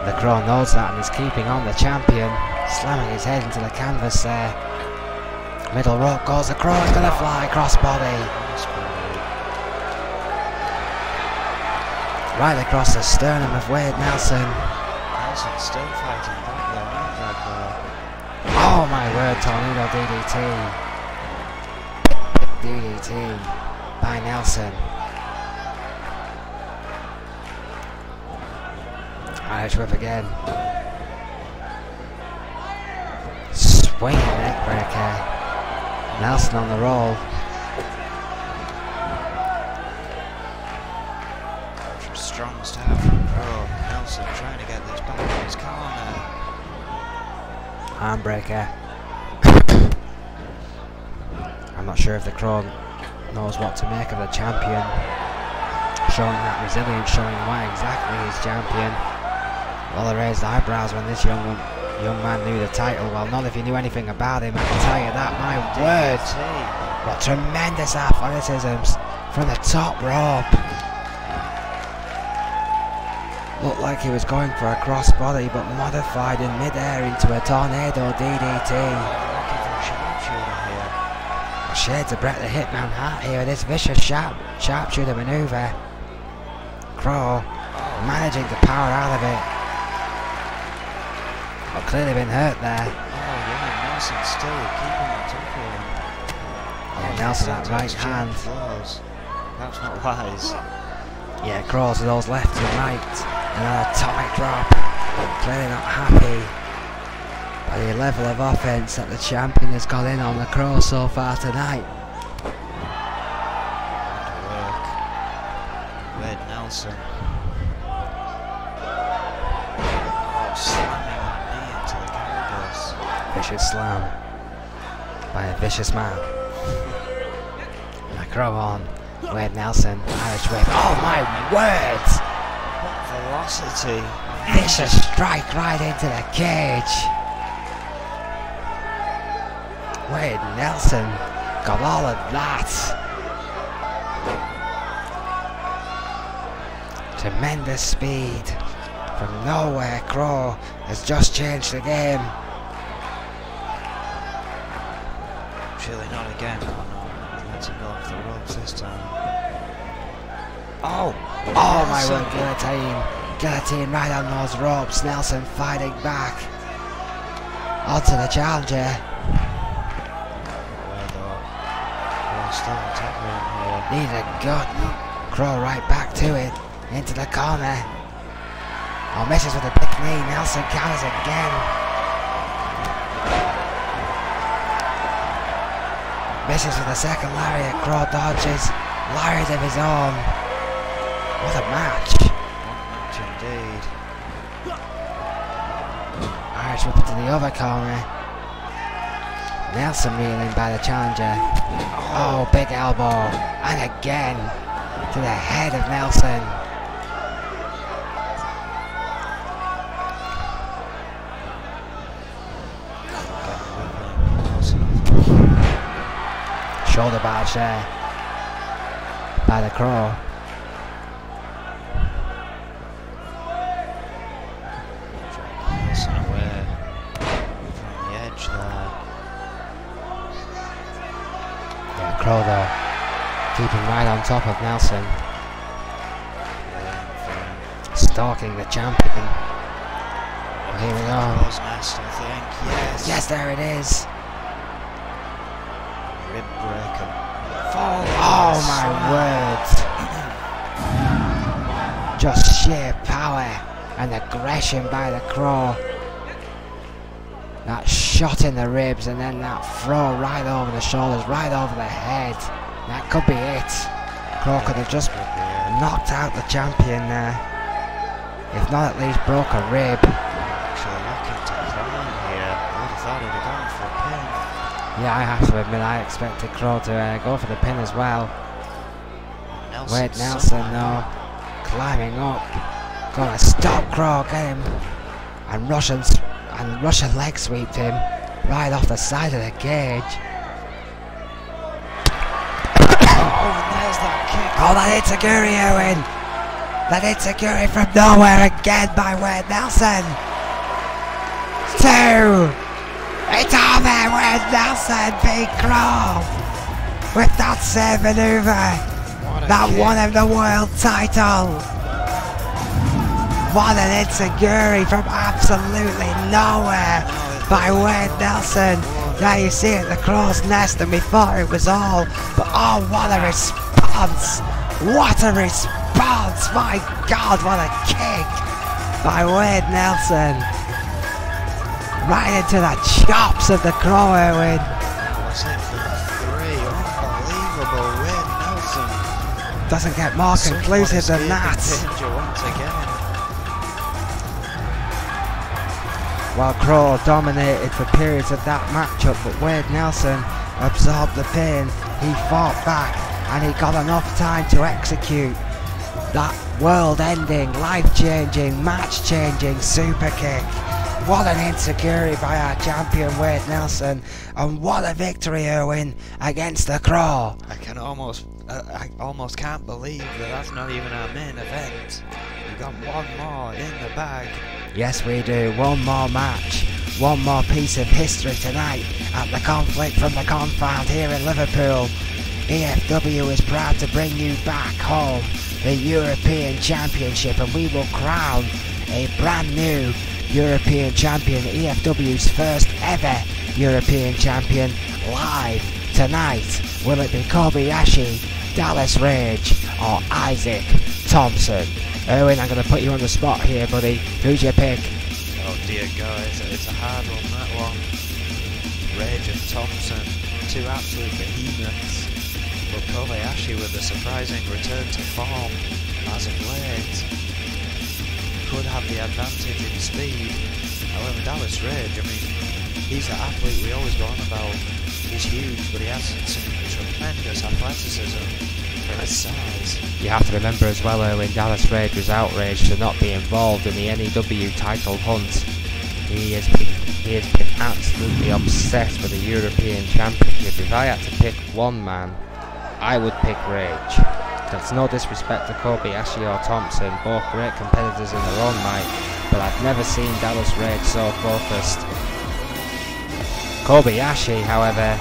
[SPEAKER 1] The Crow knows that and is keeping on the champion, slamming his head into the canvas there. Middle rope goes the Crow, he's gonna fly crossbody. Right across the sternum of Wade Nelson.
[SPEAKER 2] Nelson's still fighting back there, right there.
[SPEAKER 1] Oh my word, tornado DDT. DDT by Nelson. Irish whip again. Swinging neck breaker. Nelson on the roll.
[SPEAKER 2] Strong start from Pro. Nelson trying to get this back in his corner.
[SPEAKER 1] Arm breaker. I'm not sure if the Crow knows what to make of the champion. Showing that resilience, showing why exactly he's champion. Well, they raised eyebrows when this young man knew the title. Well, not if you knew anything about him, I can tell you that. My word! What tremendous athleticism from the top rope. Looked like he was going for a crossbody, but modified in mid-air into a tornado DDT. Shades of Bret the Hitman Hart here with this vicious sharpshooter manoeuvre. Crow managing to power out of it. But clearly been hurt there.
[SPEAKER 2] Oh yeah, Nelson still keeping on top of him.
[SPEAKER 1] Yeah, Nelson that right hand.
[SPEAKER 2] That's not wise.
[SPEAKER 1] Yeah, Crows to those left and right. Another atomic drop. Clearly not happy by the level of offense that the champion has got in on the Crow so far tonight.
[SPEAKER 2] Red Nelson. Oh, slamming that knee into the canvas.
[SPEAKER 1] Vicious slam by a vicious man. And a Crow on. Wade Nelson, Irish whip. Oh my word!
[SPEAKER 2] What velocity!
[SPEAKER 1] Vicious strike right into the cage. Wade Nelson got all of that. Tremendous speed from nowhere. Crow has just changed the game.
[SPEAKER 2] Surely not again. Oh no, let's him go off the ropes this time. Oh
[SPEAKER 1] my word, guillotine right on those ropes. Nelson fighting back onto the challenger.
[SPEAKER 2] Still on top of him here.
[SPEAKER 1] Needs a gut. Crow right back to it. Into the corner. Oh, misses with a big knee. Nelson counters again. Misses with a second lariat. Crow dodges. Lariat of his own. What a match.
[SPEAKER 2] What match indeed.
[SPEAKER 1] Irish whip to the other corner. Nelson reeling by the challenger. Oh, big elbow. And again to the head of Nelson. Shoulder barge there by the Crow.
[SPEAKER 2] Nelson away from the edge there.
[SPEAKER 1] Yeah, Crow though, keeping right on top of Nelson. Stalking the champion. Well, here we go.
[SPEAKER 2] Crow's nest, I think. Yes.
[SPEAKER 1] Yes, there it is.
[SPEAKER 2] Rib breaker.
[SPEAKER 1] Oh my word. Just sheer power and aggression by the Crow. That shot in the ribs and then that throw right over the shoulders, right over the head. That could be it. Crow could have just knocked out the champion there. If not, at least broke a rib.
[SPEAKER 2] Actually looking to climb here. I would have thought he'd have gone for a pin.
[SPEAKER 1] Yeah, I have to admit, I expected Crow to go for the pin as well. Wade Nelson though, climbing up. Gonna stop Crow, get him. And Russian leg sweeped him right off the side of the cage.
[SPEAKER 2] Oh, and there's that kick.
[SPEAKER 1] Oh, that Itaguri, Owen! That Itaguri from nowhere again by Wade Nelson! 2! It's over! Wade Nelson beat Crow! With that same manoeuvre! That won him the world title! What an Itaguri from absolutely nowhere by Wade Nelson! Now you see it, the Crow's nest, and we thought it was all, but oh, what a response response! What a response! My God, what a kick by Wade Nelson! Right into the chops of the Crow, Owen.
[SPEAKER 2] That's it for the 3. Unbelievable. Wade Nelson
[SPEAKER 1] doesn't get more conclusive than that.
[SPEAKER 2] Danger once again.
[SPEAKER 1] While Crow dominated for periods of that matchup, but Wade Nelson absorbed the pain. He fought back and he got enough time to execute that world-ending, life-changing, match-changing super kick. What an insecurity by our champion Wade Nelson, and what a victory, Owen, against the Crow.
[SPEAKER 2] I almost can't believe that that's not even our main event. We've got one more in the bag.
[SPEAKER 1] Yes, we do. One more match, one more piece of history tonight at the Conflict from the Confound here in Liverpool. E.F.W is proud to bring you back home the European Championship, and we will crown a brand new European champion, E.F.W's first ever European champion, live tonight. Will it be Kobayashi, Dallas Rage, or Isaac Thompson? Owen, I'm going to put you on the spot here, buddy. Who's your pick?
[SPEAKER 2] Oh dear guys, it's a hard one, that one. Rage and Thompson, two absolute behemoths. But Kobayashi with a surprising return to form as of late could have the advantage in speed. However, Dallas Rage, I mean, he's the athlete we always go on about. He's huge, but he has some tremendous athleticism for his size.
[SPEAKER 1] You have to remember as well, Owen, Dallas Rage was outraged to not be involved in the NEW title hunt. He has been absolutely obsessed with the European Championship. If I had to pick one man, I would pick Rage. That's no disrespect to Kobayashi or Thompson, both great competitors in their own right, but I've never seen Dallas Rage so focused. Kobayashi, however,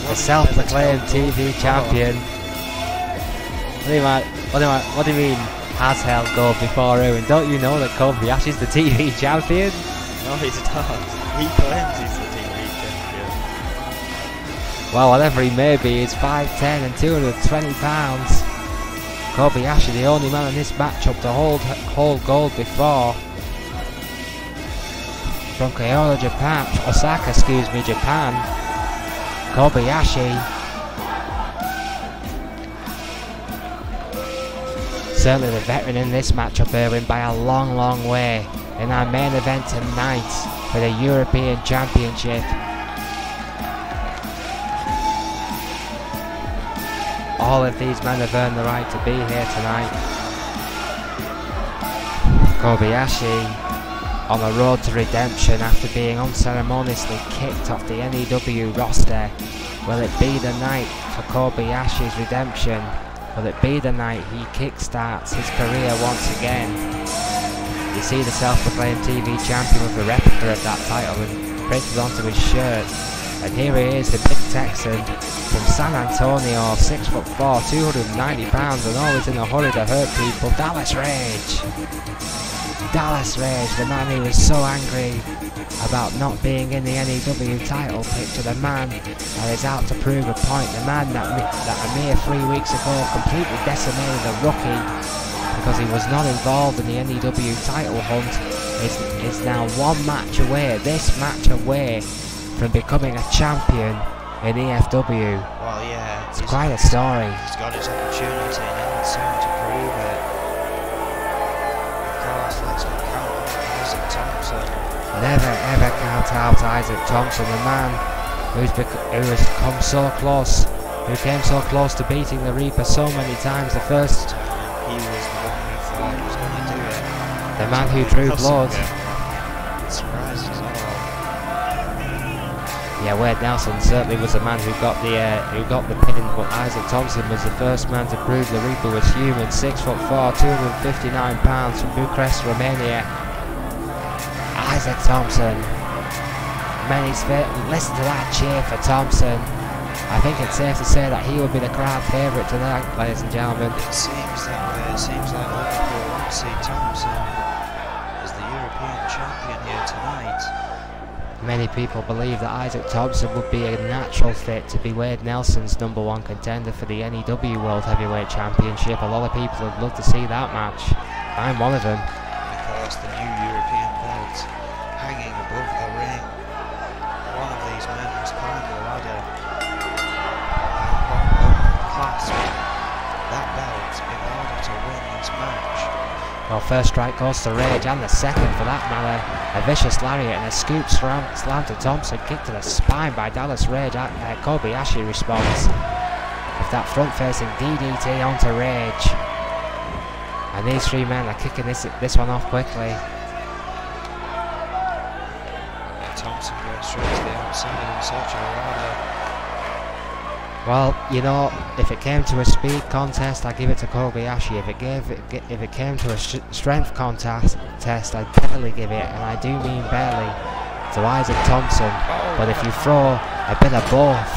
[SPEAKER 1] the self-proclaimed TV champion. What do you mean has held gold before, Owen? Don't you know that Kobayashi's the TV champion?
[SPEAKER 2] No, he's not. He claims he's the TV champion.
[SPEAKER 1] Well, whatever he may be, he's 5'10 and 220 pounds. Kobayashi, the only man in this matchup to hold gold before. From Osaka, Japan. Kobayashi certainly the veteran in this matchup, Erwin, by a long, long way. In our main event tonight for the European Championship. All of these men have earned the right to be here tonight. Kobayashi on the road to redemption after being unceremoniously kicked off the NEW roster. Will it be the night for Kobayashi's redemption? Will it be the night he kickstarts his career once again? You see the self-proclaimed TV champion with the replica of that title and printed onto his shirt. And here he is, the big Texan from San Antonio, 6'4", 290 pounds, and always in a hurry to hurt people, Dallas Rage. Dallas Rage, the man who was so angry about not being in the NEW title picture, the man that is out to prove a point, the man that a mere 3 weeks ago completely decimated a rookie because he was not involved in the NEW title hunt, is now one match away, this match away from becoming a champion in E.F.W.
[SPEAKER 2] Well, yeah,
[SPEAKER 1] it's quite a story.
[SPEAKER 2] He's got his opportunity now, it's time to prove it. Of course, let's not count out Isaac Thompson.
[SPEAKER 1] Never ever count out Isaac Thompson, the man who has come so close, who came so close to beating the Reaper so many times. The first,
[SPEAKER 2] he was the one who thought he was going to do it.
[SPEAKER 1] The man who drew blood.
[SPEAKER 2] It surprises us all.
[SPEAKER 1] Yeah, Wade Nelson certainly was the man who got the pin, but Isaac Thompson was the first man to prove the Reaper was human. 6'4", 259 pounds from Bucharest, Romania. Isaac Thompson. Listen to that cheer for Thompson. I think it's safe to say that he will be the crowd favourite tonight, ladies and gentlemen.
[SPEAKER 2] It seems that way. It seems like Liverpool want to see Thompson as the European champion here tonight.
[SPEAKER 1] Many people believe that Isaac Thompson would be a natural fit to be Wade Nelson's #1 contender for the NEW World Heavyweight Championship. A lot of people would love to see that match. I'm one of them.
[SPEAKER 2] Of course, the new European belt hanging above the ring. One of these men has climbed the ladder and clasped that belt in order to win this match.
[SPEAKER 1] Well, first strike goes to Rage, and the second for that matter. A vicious lariat and a scoop slam to Thompson, kick to the spine by Dallas Rage. Kobayashi responds with that front-facing DDT onto Rage. And these three men are kicking this one off quickly.
[SPEAKER 2] Thompson goes straight to the outside in search of a ladder.
[SPEAKER 1] Well, you know, if it came to a speed contest, I'd give it to Kobayashi. If it came to a strength contest, I'd barely give it, and I do mean barely, to Isaac Thompson. But if you throw a bit of both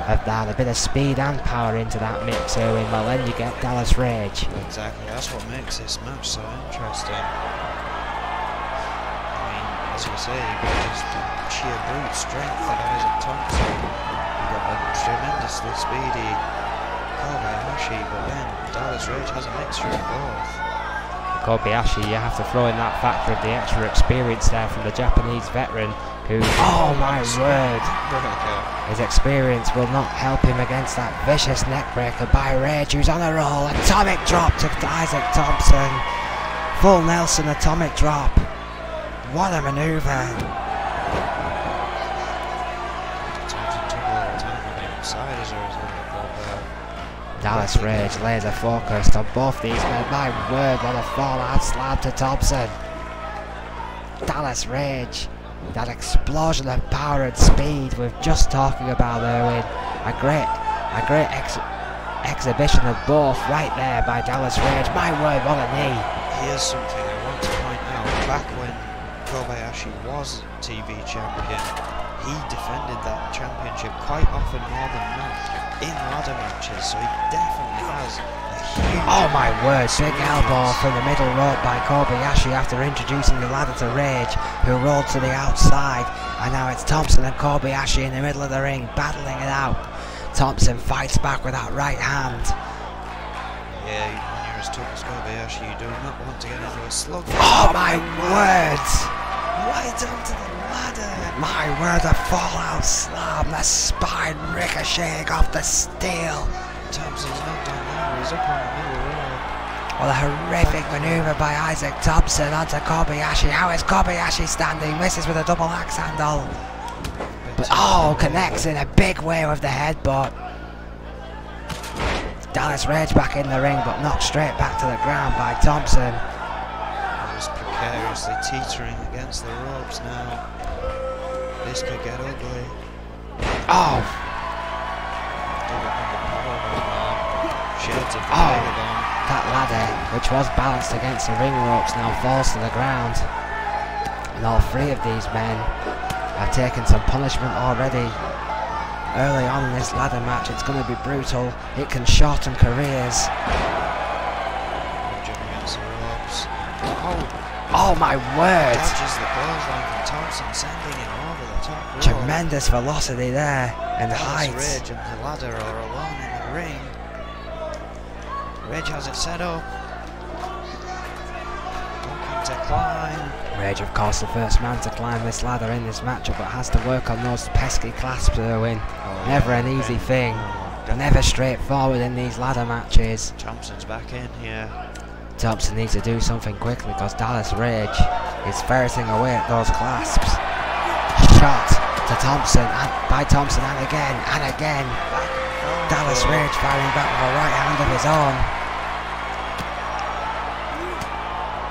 [SPEAKER 1] of that, a bit of speed and power into that mix, Erwin, well then you get Dallas Rage.
[SPEAKER 2] Exactly, that's what makes this match so interesting. I mean, as you say, you've got just sheer brute strength of Isaac Thompson. A tremendously speedy Kobayashi, but then Dallas Rage has a mixture of both.
[SPEAKER 1] Kobayashi, you have to throw in that factor of the extra experience there from the Japanese veteran who, oh my word, his experience will not help him against that vicious neckbreaker by Rage, who's on a roll. Atomic drop to Isaac Thompson. Full Nelson atomic drop. What a maneuver. Dallas Rage laser focused on both these men. My word, what a fallout slam to Thompson. Dallas Rage, that explosion of power and speed we're just talking about, Erwin. A great exhibition of both right there by Dallas Rage. My word, what a knee.
[SPEAKER 2] Here's something I want to point out. Back when Kobayashi was TV champion, he defended that championship quite often, more than not, in ladder matches, so he definitely has a huge...
[SPEAKER 1] Oh my word, big elbow from the middle rope by Kobayashi after introducing the ladder to Rage, who rolled to the outside, and now it's Thompson and Kobayashi in the middle of the ring, battling it out. Thompson fights back with that right hand.
[SPEAKER 2] Yeah, when you're as tough as Kobayashi, you do not want to get into a slugfest.
[SPEAKER 1] Oh my word!
[SPEAKER 2] Right onto the ladder!
[SPEAKER 1] My word, a fallout slam, the spine ricocheting off the steel.
[SPEAKER 2] Thompson's not done now, he's up on the middle rope.
[SPEAKER 1] Well, a horrific maneuver by Isaac Thompson onto Kobayashi. How is Kobayashi standing? Misses with a double axe handle. But oh, connects in a big way with the headbutt. Dallas Rage back in the ring, but knocked straight back to the ground by Thompson.
[SPEAKER 2] Just precariously teetering against the ropes now. This could get ugly.
[SPEAKER 1] Oh! That ladder, which was balanced against the ring ropes, now falls to the ground. And all three of these men have taken some punishment already. Early on in this ladder match, it's going to be brutal. It can shorten careers. Oh my word!
[SPEAKER 2] Dodges the clothesline from Thompson, sending him over the top rope.
[SPEAKER 1] Tremendous velocity there and height.
[SPEAKER 2] Rage and the ladder are alone in the ring. Rage has it set up. Looking to climb.
[SPEAKER 1] Rage, of course, the first man to climb this ladder in this matchup, but has to work on those pesky clasps, Erwin. Never an easy thing. Never straightforward in these ladder matches.
[SPEAKER 2] Thompson's back in here.
[SPEAKER 1] Thompson needs to do something quickly because Dallas Rage is ferreting away at those clasps. Shot to Thompson, and by Thompson, and again. Dallas Rage firing back with a right hand of his own.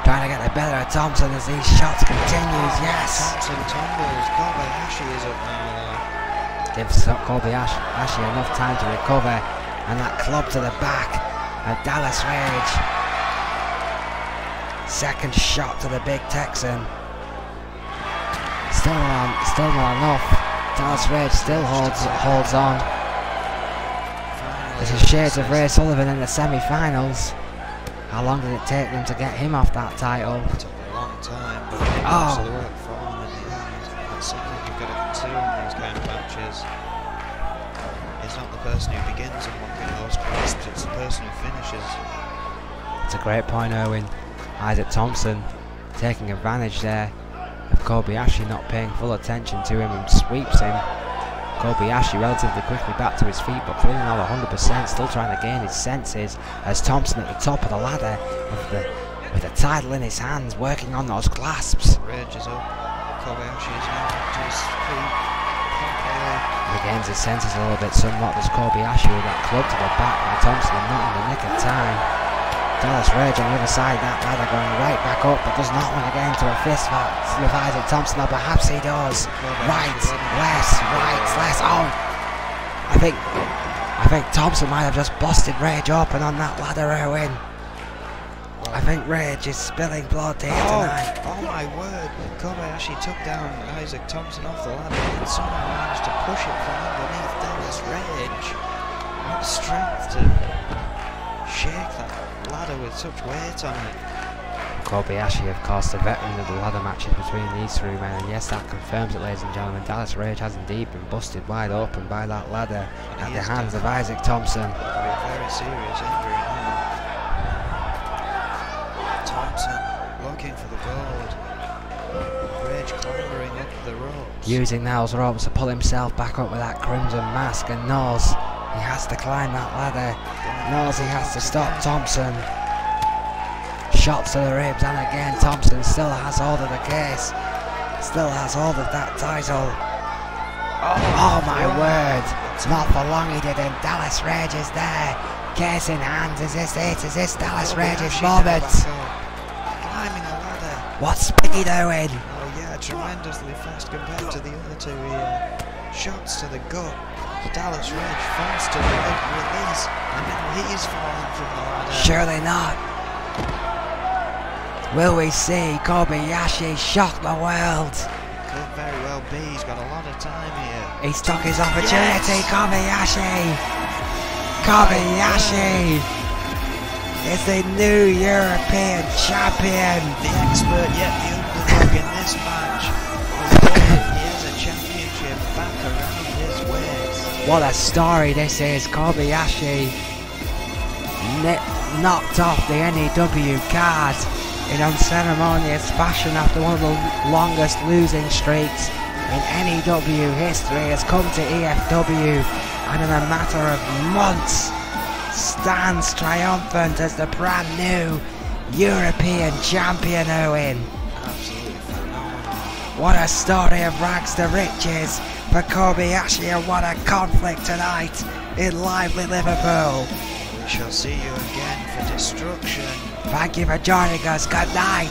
[SPEAKER 1] Trying to get the better of Thompson as these shots continues, yes.
[SPEAKER 2] Thompson tumbles, Kobayashi is up now though.
[SPEAKER 1] Gives Kobayashi enough time to recover, and that club to the back of Dallas Rage. Second shot to the big Texan. Still not enough. Dallas Rage still holds on. This is shades of Ray Sullivan in the semi-finals. How long did it take them to get him off that title?
[SPEAKER 2] It took a long time, but it was the work for him in the end. That's something do in these kind of matches. He's not the person who begins unlocking those clasps, it's the person who finishes.
[SPEAKER 1] It's a great point, Owen. Isaac Thompson taking advantage there of Kobayashi not paying full attention to him and sweeps him. Kobayashi relatively quickly back to his feet, but clearly not 100%, still trying to gain his senses as Thompson at the top of the ladder with the title in his hands, working on those clasps.
[SPEAKER 2] Rage is up. Kobayashi is now up to his feet.
[SPEAKER 1] Regains his senses a little bit somewhat. There's Kobayashi with that club to the back, and Thompson not in the nick of time. Dallas Rage on the other side of that ladder going right back up, but does not want to get into a fist fight with Isaac Thompson, or perhaps he does. Right, less. Oh, I think Thompson might have just busted Rage open on that ladder, Owen. I think Rage is spilling blood here tonight.
[SPEAKER 2] Oh my word! Kobayashi took down Isaac Thompson off the ladder and somehow managed to push it from underneath Dallas Rage. What strength to shake that ladder with such weight on it.
[SPEAKER 1] Kobayashi, of course, the veteran of the ladder matches between these three men, and yes, that confirms it, ladies and gentlemen. Dallas Rage has indeed been busted wide open by that ladder at the hands of Isaac Thompson.
[SPEAKER 2] That'll be a very serious injury now. Thompson looking for the gold. Rage clambering up the ropes.
[SPEAKER 1] Using those ropes to pull himself back up with that crimson mask, and knows he has to climb that ladder. Knows he has to stop Thompson. Shots to the ribs, and again Thompson still has hold of the case. Still has hold of that title. Oh my word. Not for long he didn't. Dallas Rage is there. Case in hand. Is this it? Is this Dallas Rage's moment?
[SPEAKER 2] Climbing a ladder.
[SPEAKER 1] What speed, Owen?
[SPEAKER 2] Oh yeah, tremendously fast compared to the other two here. Shots to the gut. Dallas Rage fast to the release, and now he's falling from the ladder.
[SPEAKER 1] Surely not. Will we see Kobayashi shock the world?
[SPEAKER 2] Could very well be. He's got a lot of time here.
[SPEAKER 1] He's took his opportunity. Yes. Kobayashi is the new European champion.
[SPEAKER 2] The expert yet the underdog in this match. He has a championship back around his waist.
[SPEAKER 1] What a story this is. Kobayashi knocked off the NEW card in unceremonious fashion after one of the longest losing streaks in NEW history has come to E.F.W, and in a matter of months stands triumphant as the brand new European champion, Owen.
[SPEAKER 2] Absolutely phenomenal.
[SPEAKER 1] What a story of rags to riches for Kobayashi, and what a conflict tonight in lively Liverpool.
[SPEAKER 2] We shall see you again for destruction.
[SPEAKER 1] Thank you for joining us. Good night.